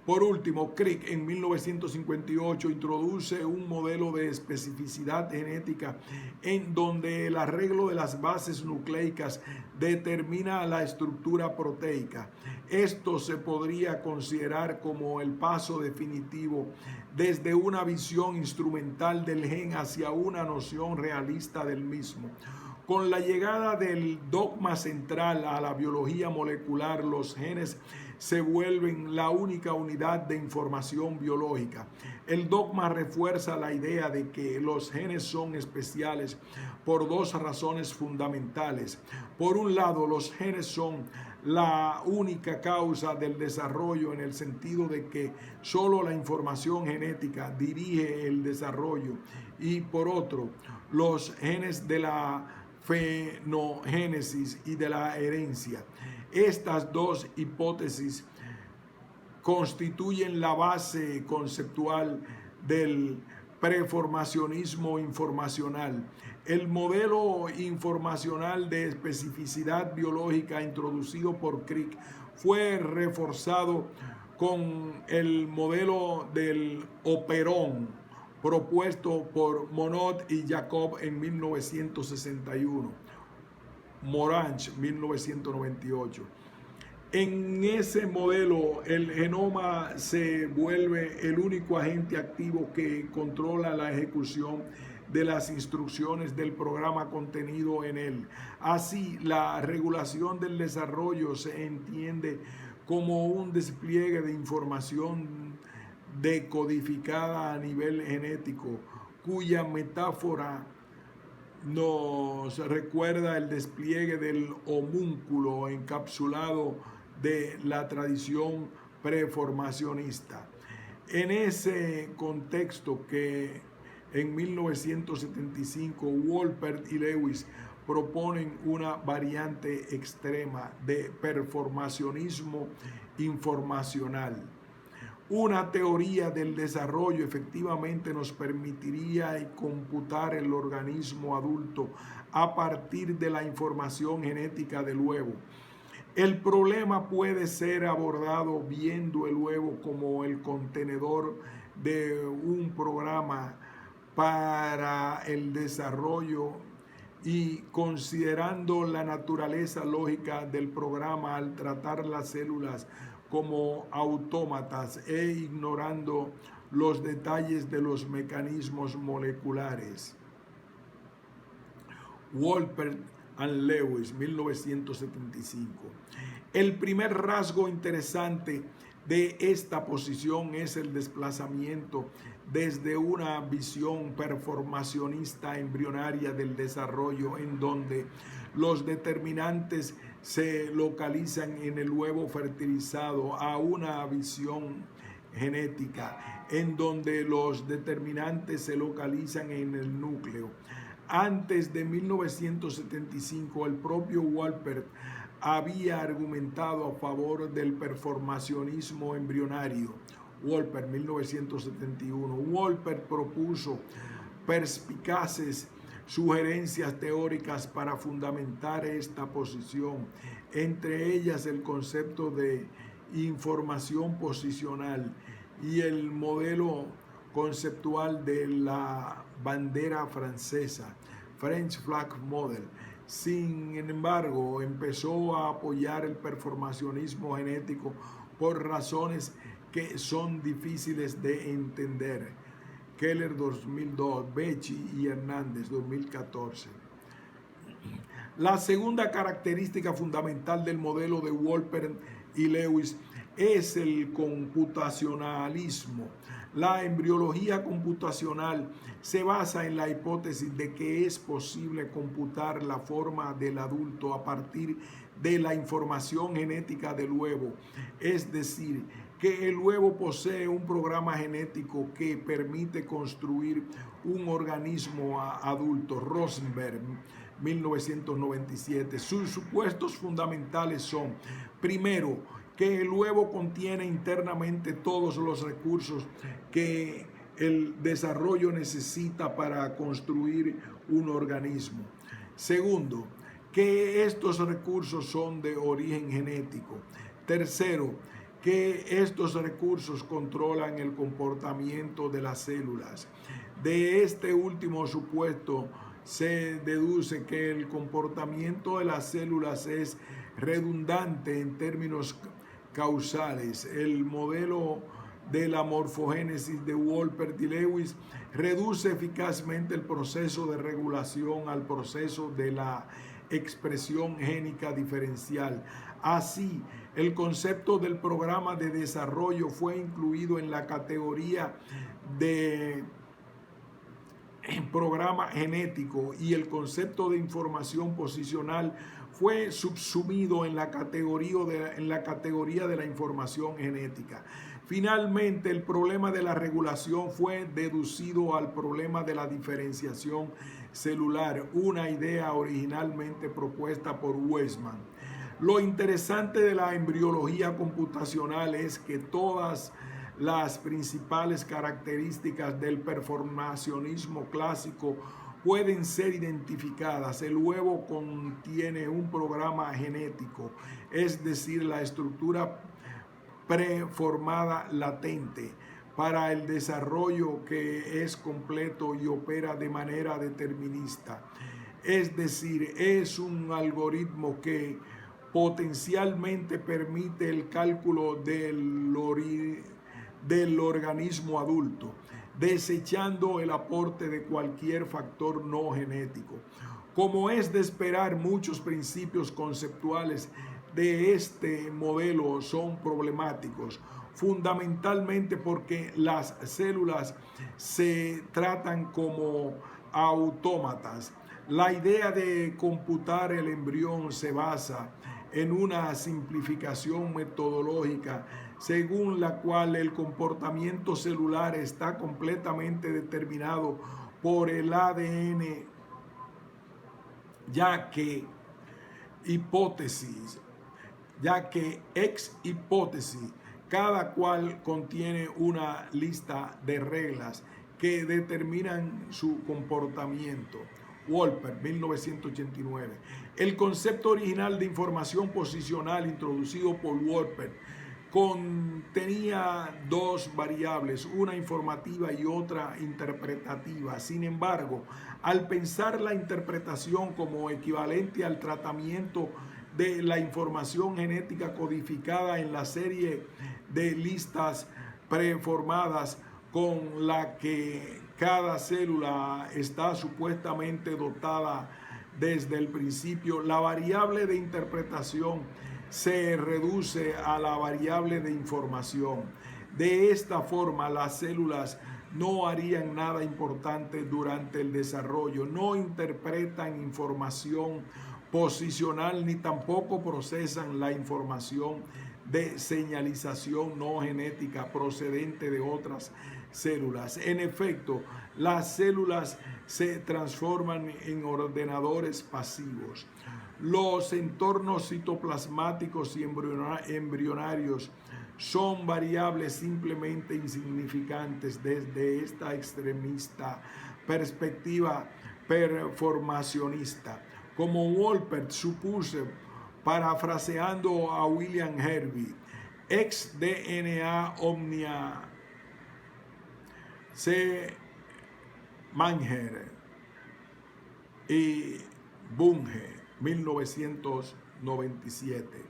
Por último, Crick en 1958 introduce un modelo de especificidad genética en donde el arreglo de las bases nucleicas determina la estructura proteica. Esto se podría considerar como el paso definitivo desde una visión instrumental del gen hacia una noción realista del mismo. Con la llegada del dogma central a la biología molecular, los genes se vuelven la única unidad de información biológica. El dogma refuerza la idea de que los genes son especiales por dos razones fundamentales. Por un lado, los genes son la única causa del desarrollo en el sentido de que solo la información genética dirige el desarrollo, y por otro, los genes de la fenogénesis y de la herencia. Estas dos hipótesis constituyen la base conceptual del preformacionismo informacional. El modelo informacional de especificidad biológica introducido por Crick fue reforzado con el modelo del operón propuesto por Monod y Jacob en 1961. Morange, 1998. En ese modelo, el genoma se vuelve el único agente activo que controla la ejecución de las instrucciones del programa contenido en él. Así, la regulación del desarrollo se entiende como un despliegue de información decodificada a nivel genético, cuya metáfora nos recuerda el despliegue del homúnculo encapsulado de la tradición preformacionista. En ese contexto que en 1975 Wolpert y Lewis proponen una variante extrema de performacionismo informacional. Una teoría del desarrollo efectivamente nos permitiría computar el organismo adulto a partir de la información genética del huevo. El problema puede ser abordado viendo el huevo como el contenedor de un programa para el desarrollo y considerando la naturaleza lógica del programa al tratar las células como autómatas e ignorando los detalles de los mecanismos moleculares. Wolpert and Lewis, 1975. El primer rasgo interesante de esta posición es el desplazamiento desde una visión performacionista embrionaria del desarrollo, en donde los determinantes se localizan en el huevo fertilizado, a una visión genética en donde los determinantes se localizan en el núcleo. Antes de 1975, el propio Wolpert había argumentado a favor del performacionismo embrionario. Wolpert, 1971. Wolpert propuso perspicaces sugerencias teóricas para fundamentar esta posición, entre ellas el concepto de información posicional y el modelo conceptual de la bandera francesa, French Flag Model. Sin embargo, empezó a apoyar el performacionismo genético por razones que son difíciles de entender. Keller, 2002, Becci y Hernández, 2014. La segunda característica fundamental del modelo de Wolpert y Lewis es el computacionalismo. La embriología computacional se basa en la hipótesis de que es posible computar la forma del adulto a partir de la información genética del huevo, es decir, que el huevo posee un programa genético que permite construir un organismo adulto. Rosenberg, 1997. Sus supuestos fundamentales son: primero, que el huevo contiene internamente todos los recursos que el desarrollo necesita para construir un organismo. Segundo, que estos recursos son de origen genético. Tercero, que estos recursos controlan el comportamiento de las células. De este último supuesto se deduce que el comportamiento de las células es redundante en términos causales. El modelo de la morfogénesis de Wolpert y Lewis reduce eficazmente el proceso de regulación al proceso de la expresión génica diferencial. Así, el concepto del programa de desarrollo fue incluido en la categoría de programa genético y el concepto de información posicional fue subsumido en la categoría de la información genética. Finalmente, el problema de la regulación fue deducido al problema de la diferenciación celular, una idea originalmente propuesta por Weismann. Lo interesante de la embriología computacional es que todas las principales características del performacionismo clásico pueden ser identificadas. El huevo contiene un programa genético, es decir, la estructura preformada latente para el desarrollo, que es completo y opera de manera determinista. Es decir, es un algoritmo que potencialmente permite el cálculo del organismo adulto, desechando el aporte de cualquier factor no genético. Como es de esperar, muchos principios conceptuales de este modelo son problemáticos, fundamentalmente porque las células se tratan como autómatas. La idea de computar el embrión se basa en una simplificación metodológica según la cual el comportamiento celular está completamente determinado por el ADN, ya que ex hipótesis, cada cual contiene una lista de reglas que determinan su comportamiento. Wolpert, 1989. El concepto original de información posicional introducido por Wolpert contenía dos variables, una informativa y otra interpretativa. Sin embargo, al pensar la interpretación como equivalente al tratamiento de la información genética codificada en la serie de listas preformadas, con la que cada célula está supuestamente dotada desde el principio, la variable de interpretación se reduce a la variable de información. De esta forma, las células no harían nada importante durante el desarrollo, no interpretan información posicional ni tampoco procesan la información de señalización no genética procedente de otras células. En efecto, las células se transforman en ordenadores pasivos. Los entornos citoplasmáticos y embrionarios son variables simplemente insignificantes desde esta extremista perspectiva performacionista. Como Wolpert supuso, parafraseando a William Hervey, ex DNA omnia se Manger y Bunge, 1997.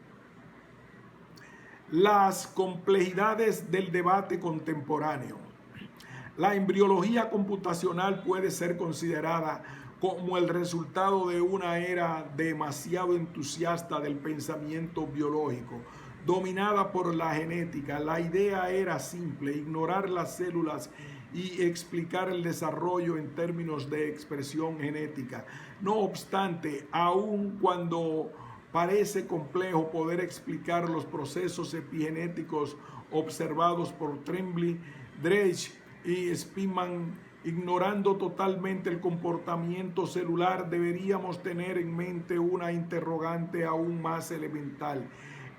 Las complejidades del debate contemporáneo. La embriología computacional puede ser considerada como el resultado de una era demasiado entusiasta del pensamiento biológico, dominada por la genética. La idea era simple: ignorar las células y explicar el desarrollo en términos de expresión genética. No obstante, aun cuando parece complejo poder explicar los procesos epigenéticos observados por Tremblay, Drake y Spearman, ignorando totalmente el comportamiento celular, deberíamos tener en mente una interrogante aún más elemental.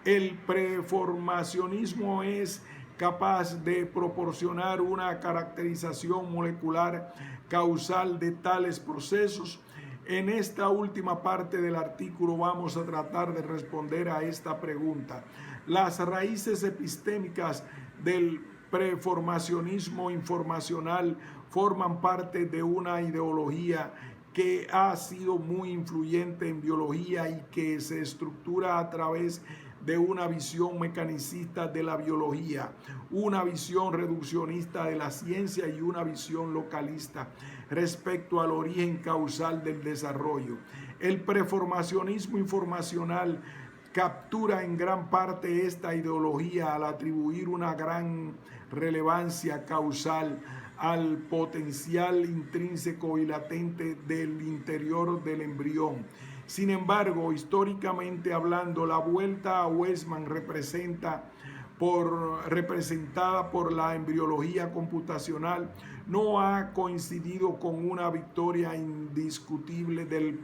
El preformacionismo es capaz de proporcionar una caracterización molecular causal de tales procesos. En esta última parte del artículo vamos a tratar de responder a esta pregunta. Las raíces epistémicas del preformacionismo informacional forman parte de una ideología que ha sido muy influyente en biología y que se estructura a través de una visión mecanicista de la biología, una visión reduccionista de la ciencia y una visión localista respecto al origen causal del desarrollo. El preformacionismo informacional captura en gran parte esta ideología al atribuir una gran relevancia causal al potencial intrínseco y latente del interior del embrión. Sin embargo, históricamente hablando, la vuelta a Weismann representada por la embriología computacional no ha coincidido con una victoria indiscutible del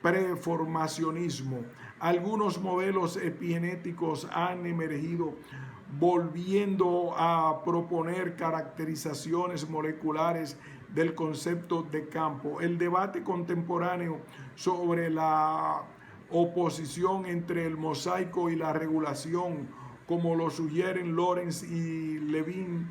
preformacionismo. Algunos modelos epigenéticos han emergido volviendo a proponer caracterizaciones moleculares del concepto de campo. El debate contemporáneo sobre la oposición entre el mosaico y la regulación, como lo sugieren Lorenz y Levin,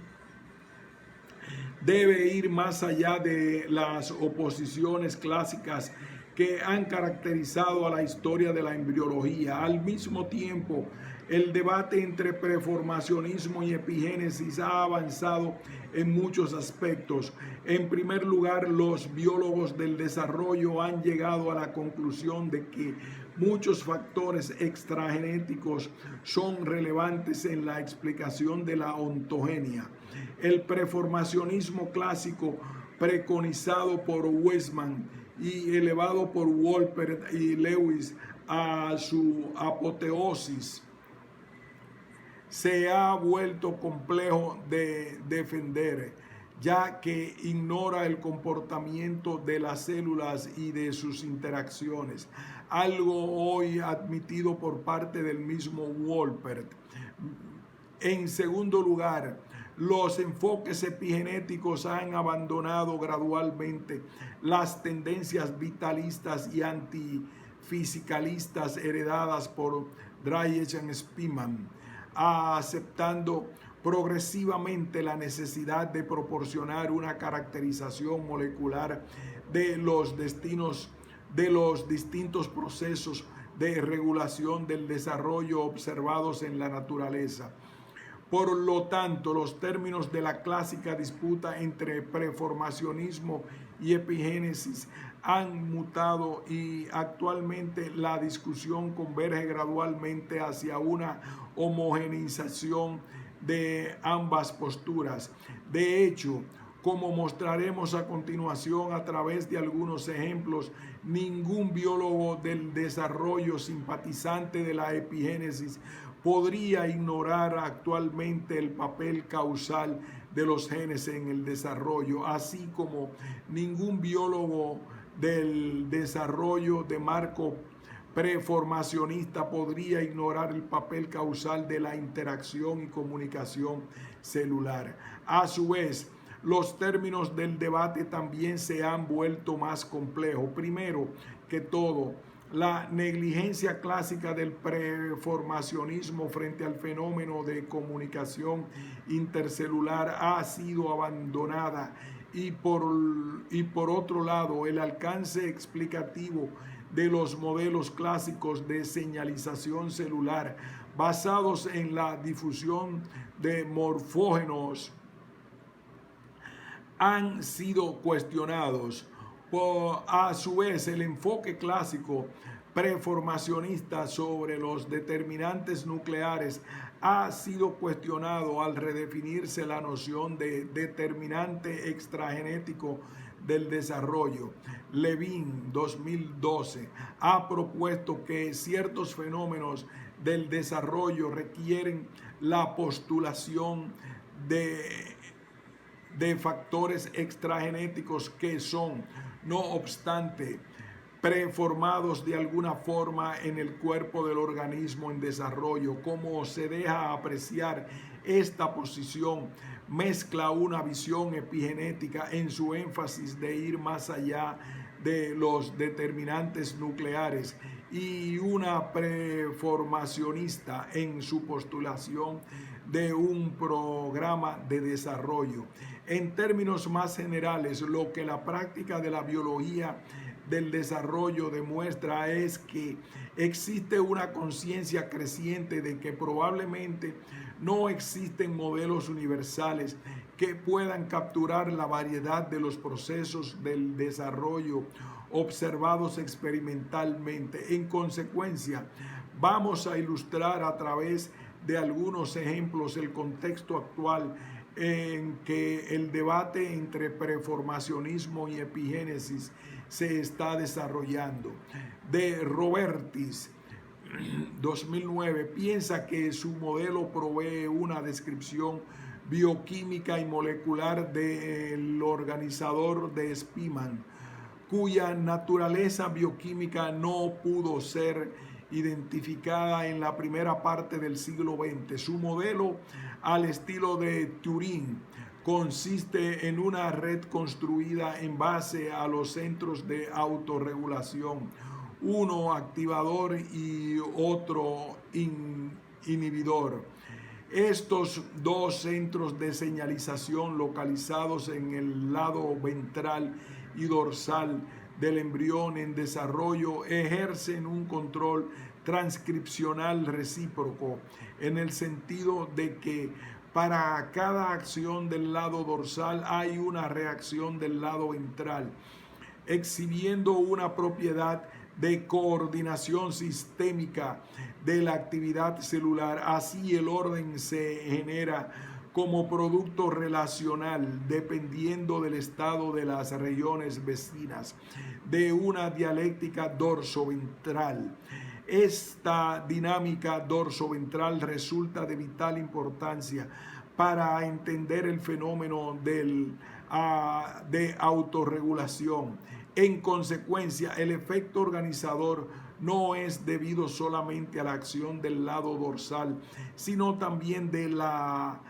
debe ir más allá de las oposiciones clásicas que han caracterizado a la historia de la embriología. Al mismo tiempo, el debate entre preformacionismo y epigénesis ha avanzado en muchos aspectos. En primer lugar, los biólogos del desarrollo han llegado a la conclusión de que muchos factores extragenéticos son relevantes en la explicación de la ontogenia. El preformacionismo clásico, preconizado por Weismann y elevado por Wolpert y Lewis a su apoteosis, se ha vuelto complejo de defender, ya que ignora el comportamiento de las células y de sus interacciones, algo hoy admitido por parte del mismo Wolpert. En segundo lugar, los enfoques epigenéticos han abandonado gradualmente las tendencias vitalistas y antifisicalistas heredadas por Drake y Spearman, aceptando progresivamente la necesidad de proporcionar una caracterización molecular de los distintos procesos de regulación del desarrollo observados en la naturaleza. Por lo tanto, los términos de la clásica disputa entre preformacionismo y epigénesis han mutado y actualmente la discusión converge gradualmente hacia una homogeneización de ambas posturas. De hecho, como mostraremos a continuación a través de algunos ejemplos, ningún biólogo del desarrollo simpatizante de la epigénesis podría ignorar actualmente el papel causal de los genes en el desarrollo, así como ningún biólogo del desarrollo de marco preformacionista podría ignorar el papel causal de la interacción y comunicación celular. A su vez, los términos del debate también se han vuelto más complejos. Primero que todo, la negligencia clásica del preformacionismo frente al fenómeno de comunicación intercelular ha sido abandonada y por otro lado, el alcance explicativo de los modelos clásicos de señalización celular basados en la difusión de morfógenos han sido cuestionados. A su vez, el enfoque clásico preformacionista sobre los determinantes nucleares ha sido cuestionado al redefinirse la noción de determinante extragenético del desarrollo. Levin, 2012, ha propuesto que ciertos fenómenos del desarrollo requieren la postulación de factores extragenéticos que son, no obstante, preformados de alguna forma en el cuerpo del organismo en desarrollo. Como se deja apreciar, esta posición mezcla una visión epigenética en su énfasis de ir más allá de los determinantes nucleares y una preformacionista en su postulación de un programa de desarrollo. En términos más generales, lo que la práctica de la biología del desarrollo demuestra es que existe una conciencia creciente de que probablemente no existen modelos universales que puedan capturar la variedad de los procesos del desarrollo observados experimentalmente. En consecuencia, vamos a ilustrar a través de algunos ejemplos el contexto actual en que el debate entre preformacionismo y epigénesis se está desarrollando. De Robertis, 2009, piensa que su modelo provee una descripción bioquímica y molecular del organizador de Spearman, cuya naturaleza bioquímica no pudo ser identificada en la primera parte del siglo XX. Su modelo, al estilo de Turing, consiste en una red construida en base a los centros de autorregulación, uno activador y otro inhibidor. Estos dos centros de señalización localizados en el lado ventral y dorsal del embrión en desarrollo ejercen un control transcripcional recíproco, en el sentido de que para cada acción del lado dorsal hay una reacción del lado ventral, exhibiendo una propiedad de coordinación sistémica de la actividad celular. Así el orden se genera como producto relacional, dependiendo del estado de las regiones vecinas, de una dialéctica dorsoventral. Esta dinámica dorsoventral resulta de vital importancia para entender el fenómeno de autorregulación. En consecuencia, el efecto organizador no es debido solamente a la acción del lado dorsal, sino también de la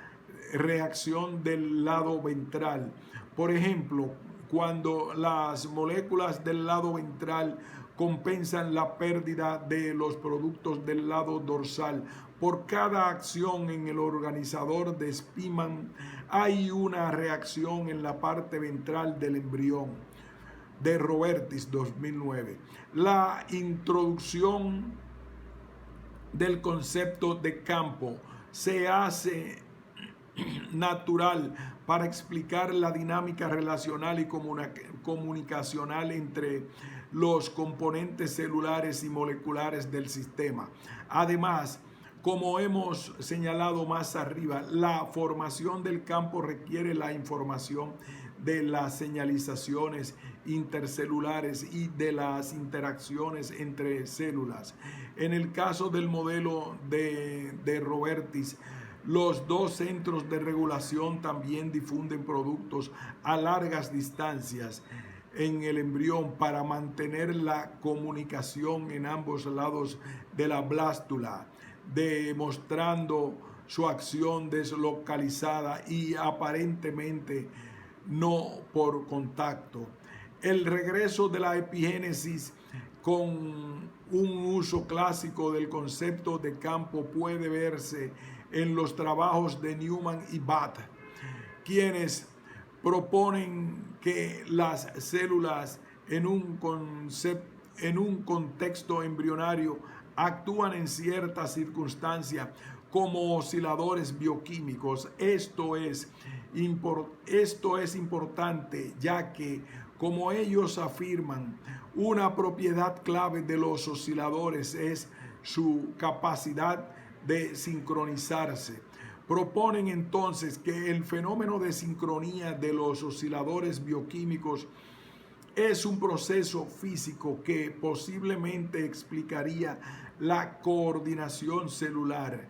reacción del lado ventral. Por ejemplo, cuando las moléculas del lado ventral compensan la pérdida de los productos del lado dorsal, por cada acción en el organizador de Spearman hay una reacción en la parte ventral del embrión. De Robertis, 2009. La introducción del concepto de campo se hace natural para explicar la dinámica relacional y comunicacional entre los componentes celulares y moleculares del sistema. Además, como hemos señalado más arriba, la formación del campo requiere la información de las señalizaciones intercelulares y de las interacciones entre células. En el caso del modelo de Robertis, los dos centros de regulación también difunden productos a largas distancias en el embrión para mantener la comunicación en ambos lados de la blástula, demostrando su acción deslocalizada y aparentemente no por contacto. El regreso de la epigénesis con un uso clásico del concepto de campo puede verse en los trabajos de Newman y Bath, quienes proponen que las células en un contexto embrionario actúan en ciertas circunstancias como osciladores bioquímicos. Esto es importante, ya que, como ellos afirman, una propiedad clave de los osciladores es su capacidad de sincronizarse. Proponen entonces que el fenómeno de sincronía de los osciladores bioquímicos es un proceso físico que posiblemente explicaría la coordinación celular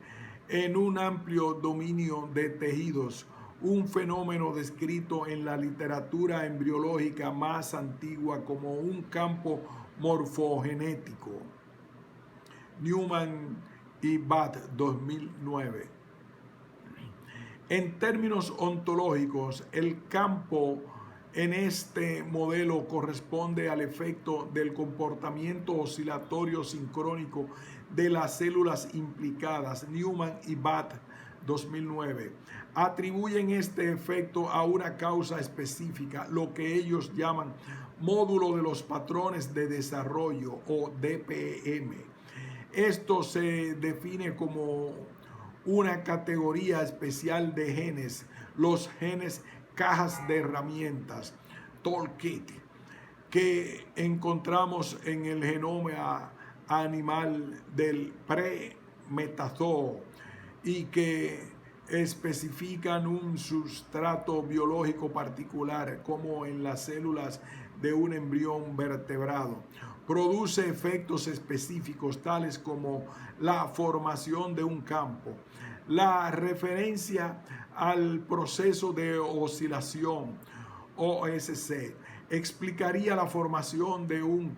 en un amplio dominio de tejidos, un fenómeno descrito en la literatura embriológica más antigua como un campo morfogenético. Newman y Bath, 2009. En términos ontológicos, el campo en este modelo corresponde al efecto del comportamiento oscilatorio sincrónico de las células implicadas. Newman y Bath, 2009. Atribuyen este efecto a una causa específica, lo que ellos llaman módulo de los patrones de desarrollo o DPM. Esto se define como una categoría especial de genes, los genes cajas de herramientas, toolkit, que encontramos en el genoma animal del premetazoo y que especifican un sustrato biológico particular, como en las células de un embrión vertebrado. Produce efectos específicos tales como la formación de un campo. La referencia al proceso de oscilación, OSC, explicaría la formación de un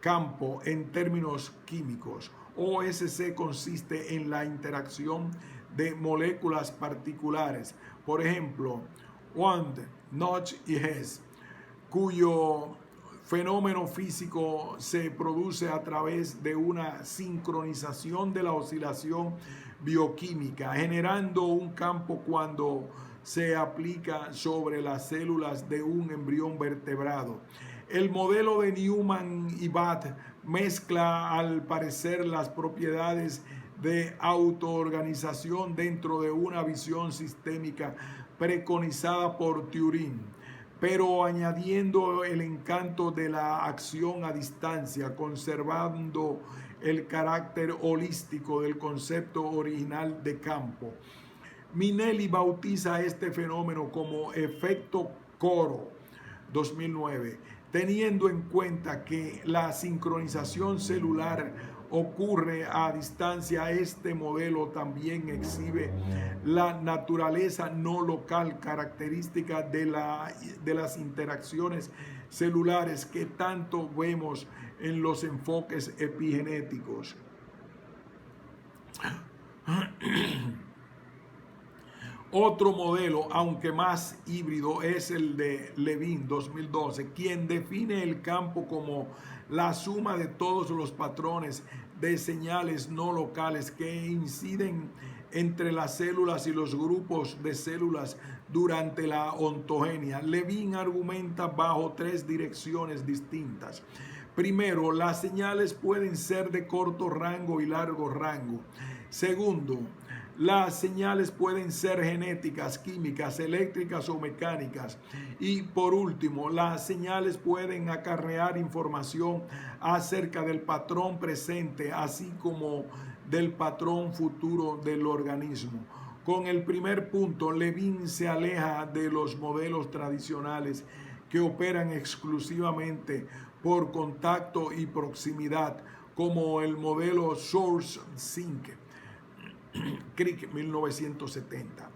campo en términos químicos. OSC consiste en la interacción de moléculas particulares, por ejemplo, Wand, Notch y Hess, cuyo fenómeno físico se produce a través de una sincronización de la oscilación bioquímica, generando un campo cuando se aplica sobre las células de un embrión vertebrado. El modelo de Newman y Bath mezcla al parecer las propiedades de autoorganización dentro de una visión sistémica preconizada por Turing, pero añadiendo el encanto de la acción a distancia, conservando el carácter holístico del concepto original de campo. Minelli bautiza este fenómeno como efecto coro, 2009, teniendo en cuenta que la sincronización celular ocurre a distancia. Este modelo también exhibe la naturaleza no local característica de las interacciones celulares que tanto vemos en los enfoques epigenéticos. Otro modelo, aunque más híbrido, es el de Levin, 2012, quien define el campo como la suma de todos los patrones de señales no locales que inciden entre las células y los grupos de células durante la ontogenia. Levin argumenta bajo tres direcciones distintas. Primero, las señales pueden ser de corto rango y largo rango. Segundo, Las señales pueden ser genéticas, químicas, eléctricas o mecánicas. Y por último, las señales pueden acarrear información acerca del patrón presente, así como del patrón futuro del organismo. Con el primer punto, Levin se aleja de los modelos tradicionales que operan exclusivamente por contacto y proximidad, como el modelo Source Sync, Crick 1970.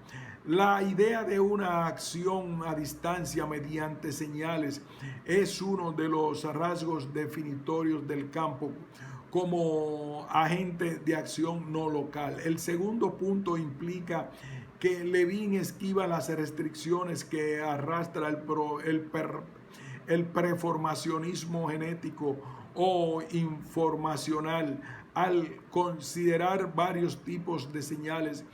La idea de una acción a distancia mediante señales es uno de los rasgos definitorios del campo como agente de acción no local. El segundo punto implica que Levin esquiva las restricciones que arrastra el preformacionismo genético o informacional al considerar varios tipos de señales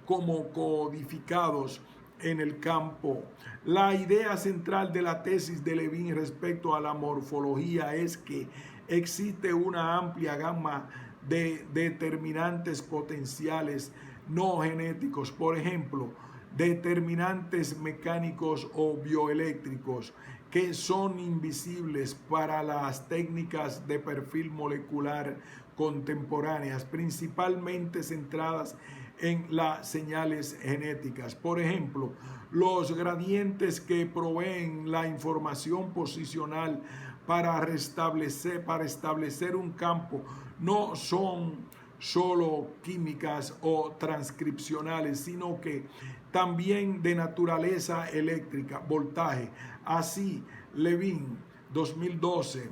como codificados en el campo. La idea central de la tesis de Levin respecto a la morfología es que existe una amplia gama de determinantes potenciales no genéticos, por ejemplo, determinantes mecánicos o bioeléctricos que son invisibles para las técnicas de perfil molecular contemporáneas, principalmente centradas en las señales genéticas. Por ejemplo, los gradientes que proveen la información posicional para establecer un campo no son solo químicas o transcripcionales, sino que también de naturaleza eléctrica, voltaje. Así, Levin, 2012,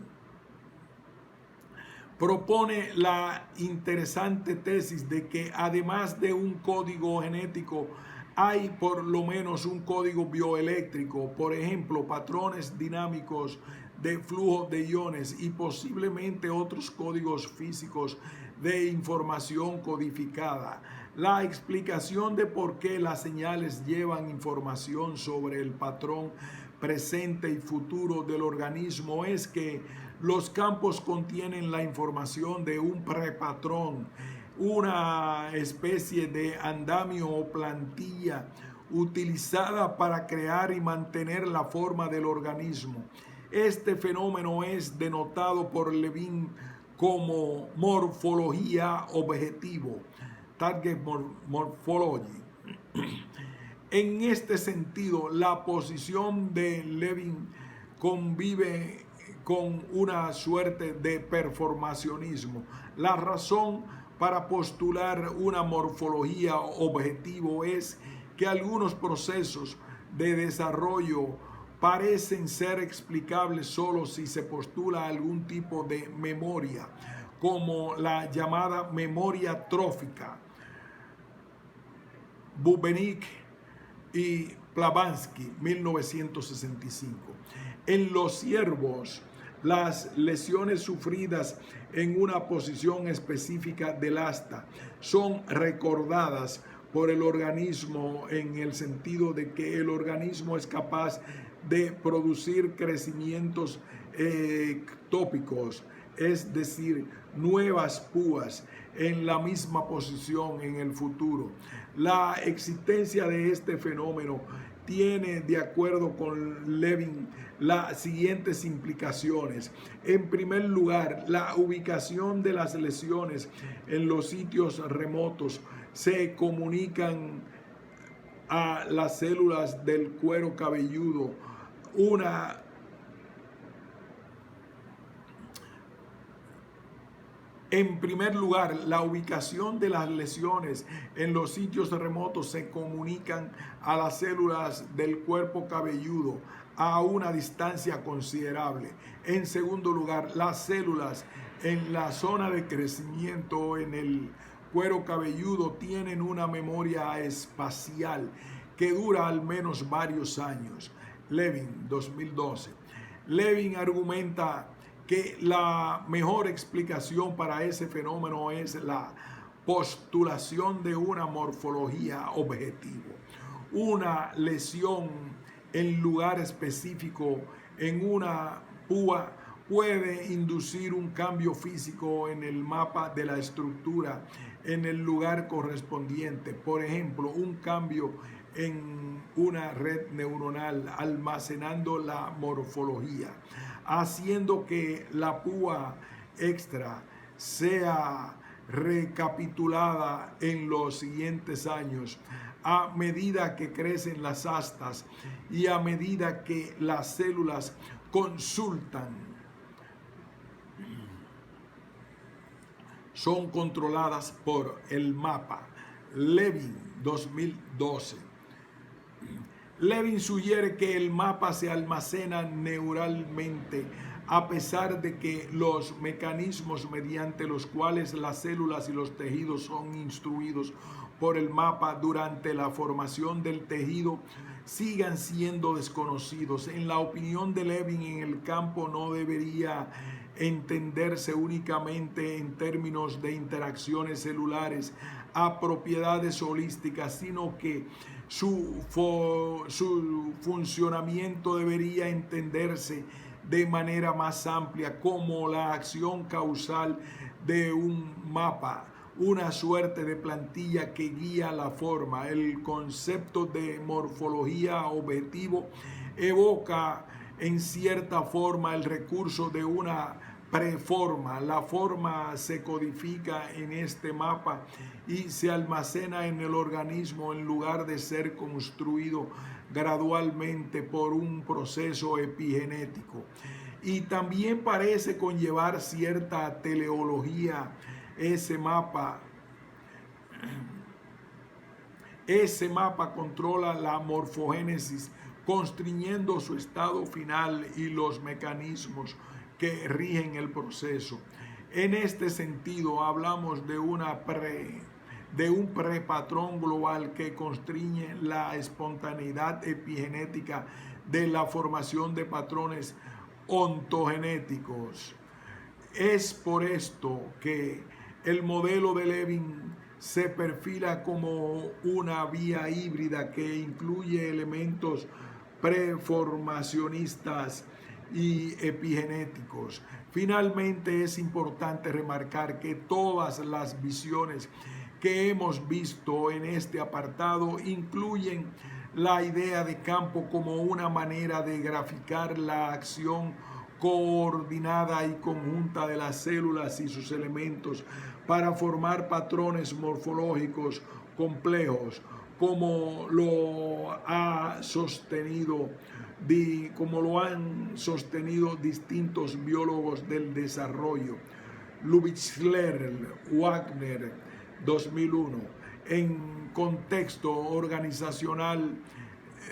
propone la interesante tesis de que además de un código genético, hay por lo menos un código bioeléctrico, por ejemplo, patrones dinámicos de flujo de iones y posiblemente otros códigos físicos de información codificada. La explicación de por qué las señales llevan información sobre el patrón presente y futuro del organismo es que los campos contienen la información de un prepatrón, una especie de andamio o plantilla utilizada para crear y mantener la forma del organismo. Este fenómeno es denotado por Levin como morfología objetivo, target morphology. En este sentido, la posición de Levin convive con una suerte de performacionismo. La razón para postular una morfología objetivo es que algunos procesos de desarrollo parecen ser explicables solo si se postula algún tipo de memoria, como la llamada memoria trófica. Bubenic y Blavatsky, 1965. En los ciervos, las lesiones sufridas en una posición específica del asta son recordadas por el organismo en el sentido de que el organismo es capaz de producir crecimientos ectópicos, es decir, nuevas púas en la misma posición en el futuro. La existencia de este fenómeno tiene, de acuerdo con Levin, las siguientes implicaciones. En primer lugar, la ubicación de las lesiones en los sitios remotos se comunican a las células del cuero cabelludo. En primer lugar, la ubicación de las lesiones en los sitios remotos se comunican a las células del cuerpo cabelludo a una distancia considerable. En segundo lugar, las células en la zona de crecimiento en el cuero cabelludo tienen una memoria espacial que dura al menos varios años. Levin, 2012. Levin argumenta que la mejor explicación para ese fenómeno es la postulación de una morfología objetivo. Una lesión en lugar específico en una púa puede inducir un cambio físico en el mapa de la estructura en el lugar correspondiente. Por ejemplo, un cambio en una red neuronal almacenando la morfología, haciendo que la púa extra sea recapitulada en los siguientes años a medida que crecen las astas y a medida que las células consultan. Son controladas por el mapa. Levin, 2012. Levin sugiere que el mapa se almacena neuralmente a pesar de que los mecanismos mediante los cuales las células y los tejidos son instruidos por el mapa durante la formación del tejido sigan siendo desconocidos. En la opinión de Levin, en el campo no debería entenderse únicamente en términos de interacciones celulares a propiedades holísticas, sino que su funcionamiento debería entenderse de manera más amplia como la acción causal de un mapa, una suerte de plantilla que guía la forma. El concepto de morfología objetivo evoca en cierta forma el recurso de una preforma. La forma se codifica en este mapa y se almacena en el organismo en lugar de ser construido gradualmente por un proceso epigenético. Y también parece conllevar cierta teleología ese mapa. Ese mapa controla la morfogénesis, constriñendo su estado final y los mecanismos que rigen el proceso. En este sentido, hablamos de un prepatrón global que constriñe la espontaneidad epigenética de la formación de patrones ontogenéticos. Es por esto que el modelo de Levin se perfila como una vía híbrida que incluye elementos preformacionistas y epigenéticos. Finalmente, es importante remarcar que todas las visiones que hemos visto en este apartado incluyen la idea de campo como una manera de graficar la acción coordinada y conjunta de las células y sus elementos para formar patrones morfológicos complejos, como lo han sostenido distintos biólogos del desarrollo. Lubitschler, Wagner, 2001. En contexto organizacional,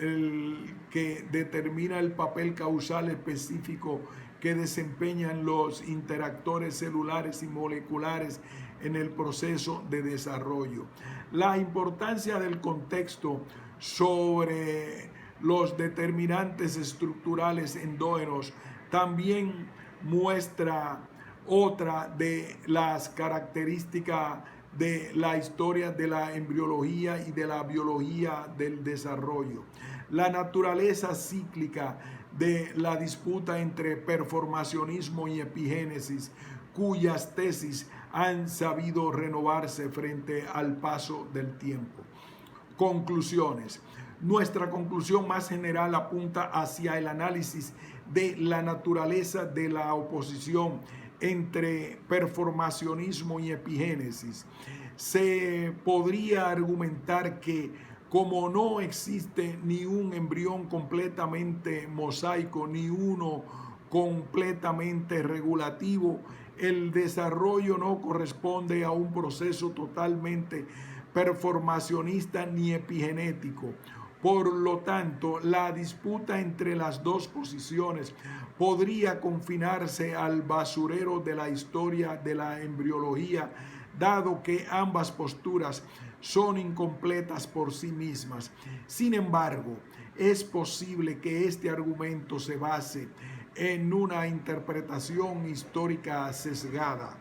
el que determina el papel causal específico que desempeñan los interactores celulares y moleculares en el proceso de desarrollo. La importancia del contexto sobre los determinantes estructurales endógenos también muestra otra de las características de la historia de la embriología y de la biología del desarrollo. La naturaleza cíclica de la disputa entre performacionismo y epigénesis, cuyas tesis han sabido renovarse frente al paso del tiempo. Conclusiones. Nuestra conclusión más general apunta hacia el análisis de la naturaleza de la oposición entre performacionismo y epigénesis. Se podría argumentar que como no existe ni un embrión completamente mosaico ni uno completamente regulativo, el desarrollo no corresponde a un proceso totalmente performacionista ni epigenético. Por lo tanto, la disputa entre las dos posiciones podría confinarse al basurero de la historia de la embriología, dado que ambas posturas son incompletas por sí mismas. Sin embargo, es posible que este argumento se base en una interpretación histórica sesgada.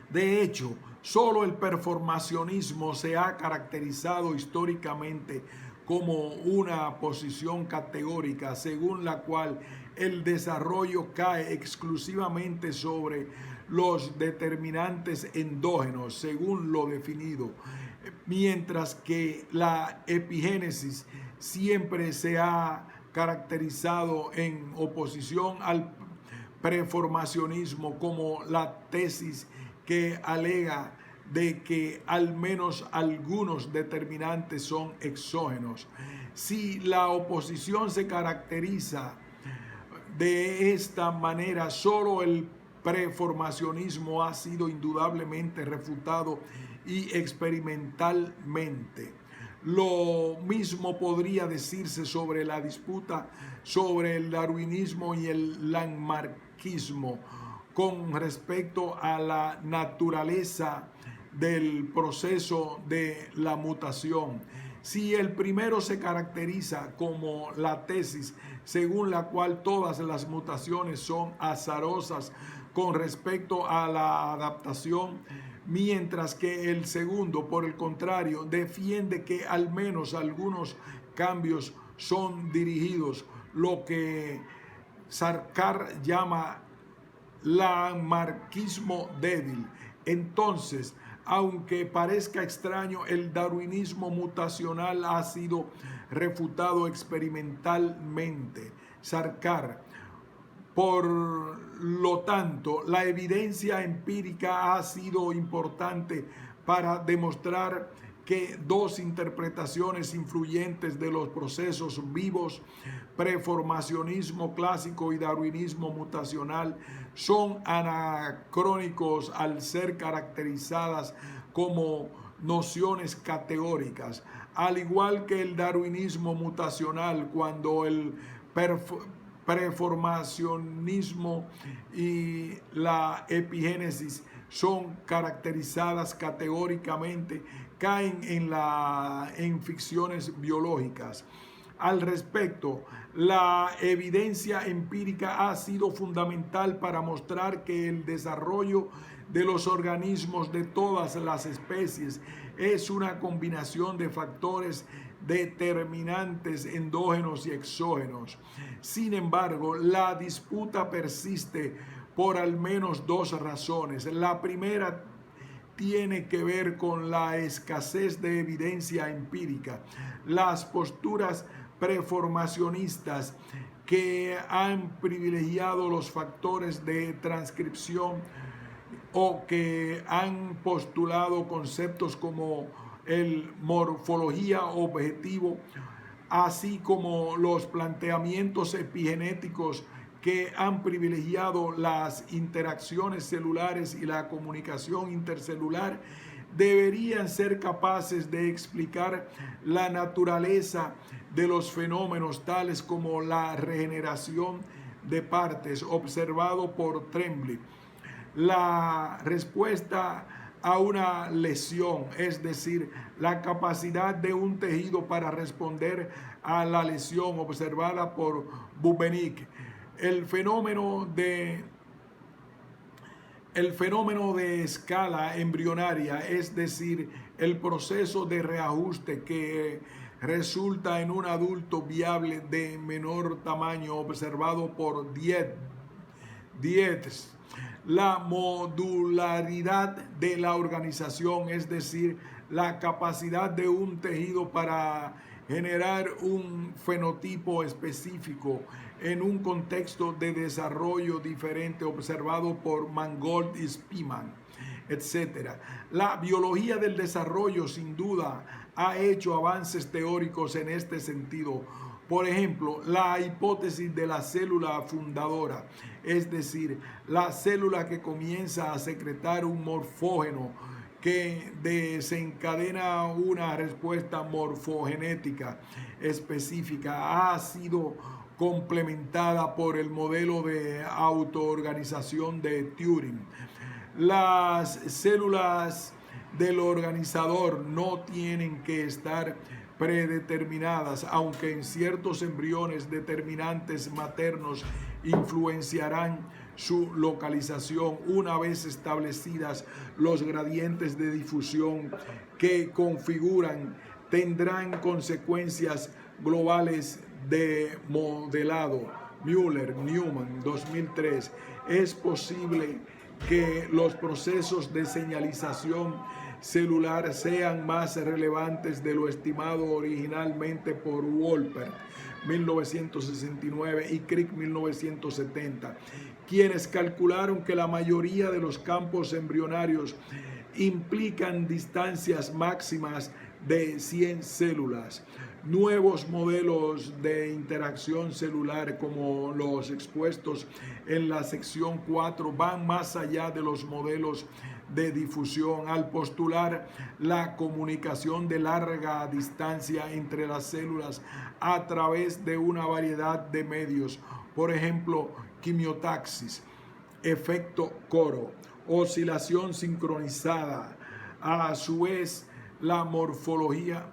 De hecho, solo el performacionismo se ha caracterizado históricamente como una posición categórica según la cual el desarrollo cae exclusivamente sobre los determinantes endógenos, según lo definido, mientras que la epigénesis siempre se ha caracterizado en oposición al preformacionismo como la tesis que alega de que al menos algunos determinantes son exógenos. Si la oposición se caracteriza de esta manera, solo el preformacionismo ha sido indudablemente refutado y experimentalmente. Lo mismo podría decirse sobre la disputa sobre el darwinismo y el lamarckismo con respecto a la naturaleza del proceso de la mutación. Si el primero se caracteriza como la tesis según la cual todas las mutaciones son azarosas con respecto a la adaptación, mientras que el segundo, por el contrario, defiende que al menos algunos cambios son dirigidos, lo que Sarkar llama lamarckismo débil. Entonces, aunque parezca extraño, el darwinismo mutacional ha sido refutado experimentalmente. Sarkar. Por lo tanto, la evidencia empírica ha sido importante para demostrar que dos interpretaciones influyentes de los procesos vivos, preformacionismo clásico y darwinismo mutacional, son anacrónicos al ser caracterizadas como nociones categóricas, al igual que el darwinismo mutacional, cuando el preformacionismo y la epigénesis son caracterizadas categóricamente, caen en ficciones biológicas. Al respecto, la evidencia empírica ha sido fundamental para mostrar que el desarrollo de los organismos de todas las especies es una combinación de factores determinantes endógenos y exógenos. Sin embargo, la disputa persiste por al menos dos razones. La primera tiene que ver con la escasez de evidencia empírica. Las posturas preformacionistas que han privilegiado los factores de transcripción o que han postulado conceptos como el morfología objetivo, así como los planteamientos epigenéticos que han privilegiado las interacciones celulares y la comunicación intercelular, deberían ser capaces de explicar la naturaleza de los fenómenos tales como la regeneración de partes observado por Tremblay. La respuesta a una lesión, es decir, la capacidad de un tejido para responder a la lesión observada por Bubenic. El fenómeno de escala embrionaria, es decir, el proceso de reajuste que resulta en un adulto viable de menor tamaño observado por Dietz. La modularidad de la organización, es decir, la capacidad de un tejido para generar un fenotipo específico en un contexto de desarrollo diferente observado por Mangold y Spearman, etc. La biología del desarrollo sin duda ha hecho avances teóricos en este sentido. Por ejemplo, la hipótesis de la célula fundadora, es decir, la célula que comienza a secretar un morfógeno que desencadena una respuesta morfogenética específica, ha sido complementada por el modelo de autoorganización de Turing. Las células del organizador no tienen que estar predeterminadas, aunque en ciertos embriones determinantes maternos influenciarán su localización una vez establecidas los gradientes de difusión que configuran tendrán consecuencias globales de modelado. Müller, Newman, 2003. Es posible que los procesos de señalización celular sean más relevantes de lo estimado originalmente por Wolpert, 1969, y Crick, 1970, quienes calcularon que la mayoría de los campos embrionarios implican distancias máximas de 100 células. Nuevos modelos de interacción celular, como los expuestos en la sección 4, van más allá de los modelos de difusión al postular la comunicación de larga distancia entre las células a través de una variedad de medios, por ejemplo, quimiotaxis, efecto coro, oscilación sincronizada. A su vez, la morfología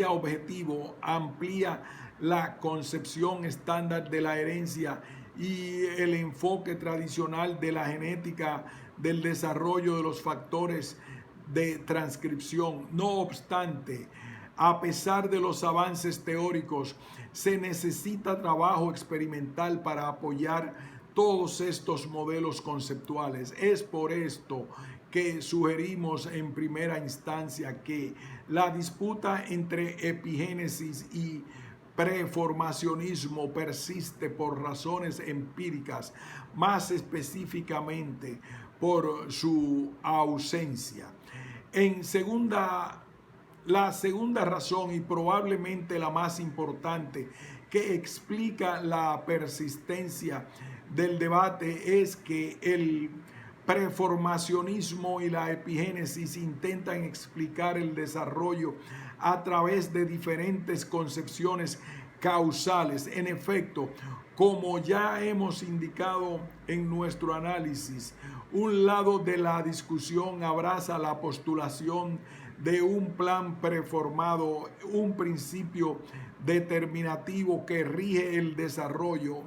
objetivo amplía la concepción estándar de la herencia y el enfoque tradicional de la genética del desarrollo de los factores de transcripción. No obstante, a pesar de los avances teóricos, se necesita trabajo experimental para apoyar todos estos modelos conceptuales. Es por esto que sugerimos en primera instancia que la disputa entre epigénesis y preformacionismo persiste por razones empíricas, más específicamente por su ausencia. La segunda razón, y probablemente la más importante, que explica la persistencia del debate es que el preformacionismo y la epigénesis intentan explicar el desarrollo a través de diferentes concepciones causales. En efecto, como ya hemos indicado en nuestro análisis, un lado de la discusión abraza la postulación de un plan preformado, un principio determinativo que rige el desarrollo.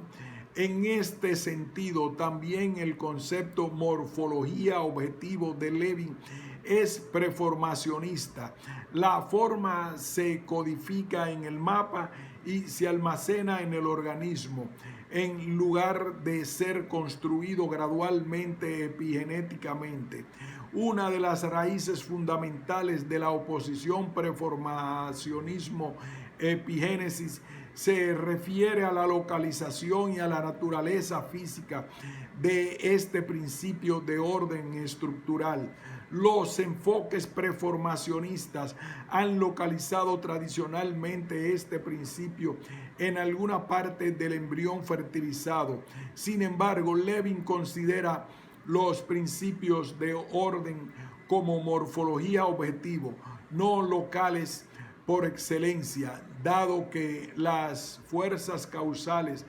En este sentido, también el concepto morfología objetivo de Levin es preformacionista. La forma se codifica en el mapa y se almacena en el organismo, en lugar de ser construido gradualmente epigenéticamente. Una de las raíces fundamentales de la oposición preformacionismo-epigénesis se refiere a la localización y a la naturaleza física de este principio de orden estructural. Los enfoques preformacionistas han localizado tradicionalmente este principio en alguna parte del embrión fertilizado. Sin embargo, Levin considera los principios de orden como morfología objetivo, no locales por excelencia, dado que las fuerzas causales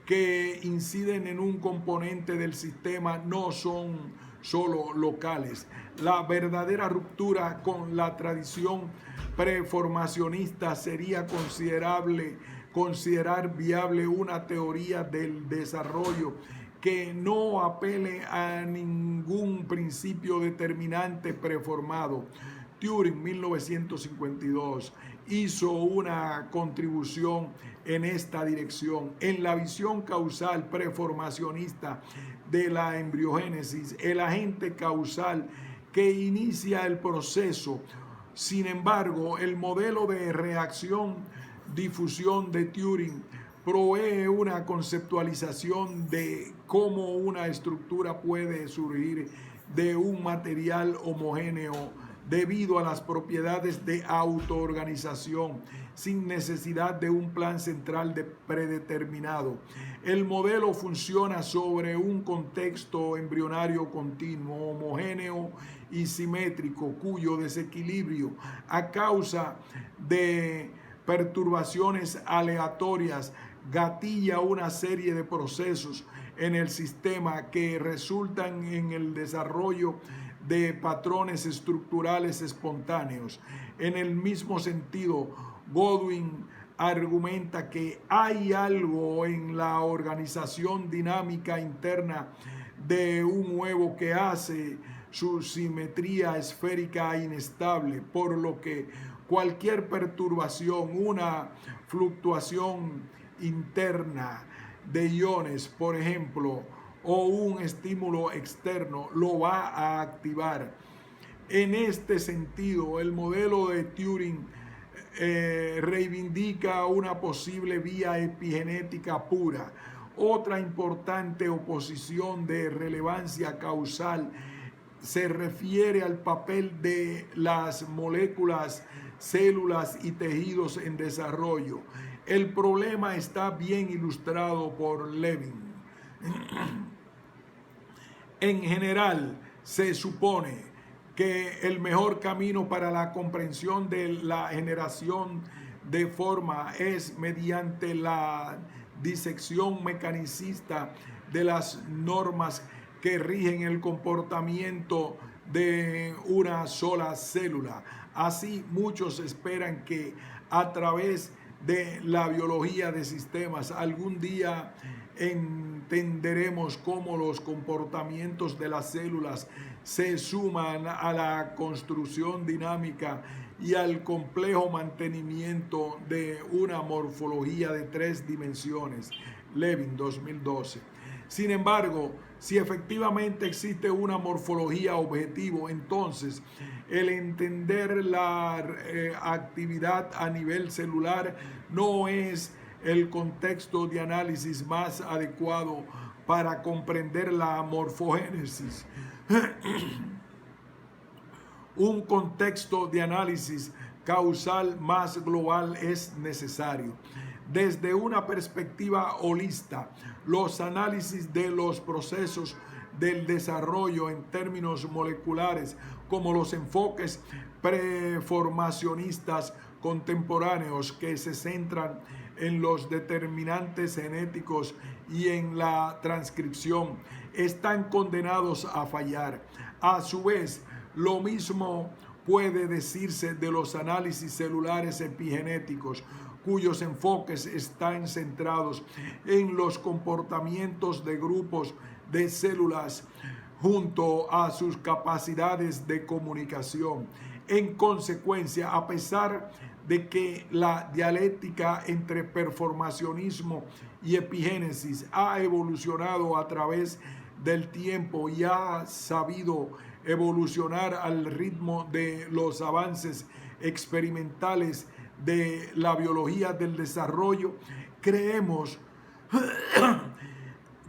que inciden en un componente del sistema no son solo locales. La verdadera ruptura con la tradición preformacionista sería considerar viable una teoría del desarrollo que no apele a ningún principio determinante preformado. Turing, 1952, hizo una contribución en esta dirección. En la visión causal preformacionista de la embriogénesis, el agente causal que inicia el proceso. Sin embargo, el modelo de reacción-difusión de Turing provee una conceptualización de cómo una estructura puede surgir de un material homogéneo debido a las propiedades de autoorganización, sin necesidad de un plan central predeterminado. El modelo funciona sobre un contexto embrionario continuo, homogéneo y simétrico, cuyo desequilibrio a causa de perturbaciones aleatorias gatilla una serie de procesos en el sistema que resultan en el desarrollo de patrones estructurales espontáneos. En el mismo sentido, Godwin argumenta que hay algo en la organización dinámica interna de un huevo que hace su simetría esférica inestable, por lo que cualquier perturbación, una fluctuación interna de iones, por ejemplo, o un estímulo externo, lo va a activar. En este sentido, el modelo de Turing reivindica una posible vía epigenética pura. Otra importante oposición de relevancia causal se refiere al papel de las moléculas, células y tejidos en desarrollo. El problema está bien ilustrado por Levin. En general, se supone que el mejor camino para la comprensión de la generación de forma es mediante la disección mecanicista de las normas que rigen el comportamiento de una sola célula. Así, muchos esperan que a través de la biología de sistemas algún día entenderemos cómo los comportamientos de las células se suman a la construcción dinámica y al complejo mantenimiento de una morfología de 3 dimensiones. Levin, 2012. Sin embargo, si efectivamente existe una morfología objetivo, entonces el entender la actividad a nivel celular no es el contexto de análisis más adecuado para comprender la morfogénesis. Un contexto de análisis causal más global es necesario. Desde una perspectiva holista, los análisis de los procesos del desarrollo en términos moleculares, como los enfoques preformacionistas contemporáneos que se centran en los determinantes genéticos y en la transcripción, están condenados a fallar. A su vez, lo mismo puede decirse de los análisis celulares epigenéticos, cuyos enfoques están centrados en los comportamientos de grupos de células junto a sus capacidades de comunicación. En consecuencia, a pesar de que la dialéctica entre performacionismo y epigénesis ha evolucionado a través del tiempo y ha sabido evolucionar al ritmo de los avances experimentales de la biología del desarrollo, creemos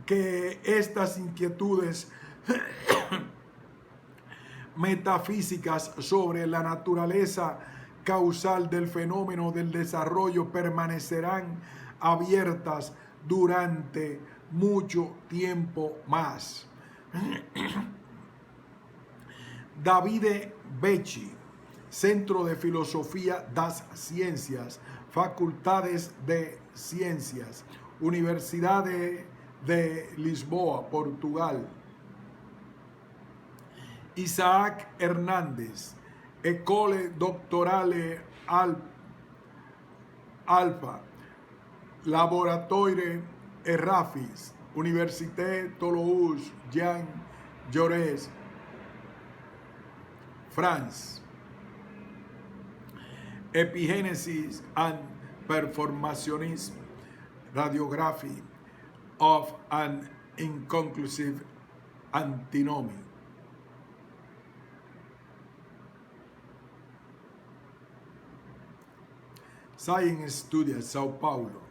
que estas inquietudes metafísicas sobre la naturaleza causal del fenómeno del desarrollo permanecerán abiertas durante mucho tiempo más. Davide Becci, Centro de Filosofía das Ciencias, Facultades de Ciencias, Universidade de Lisboa, Portugal. Isaac Hernández, École Doctorale Alpha, Laboratoire Errafis, Université Toulouse, Jean Jaurès, France. Epigenesis and Performationism, Radiography of an Inconclusive Antinomy. Science Studies, Sao Paulo.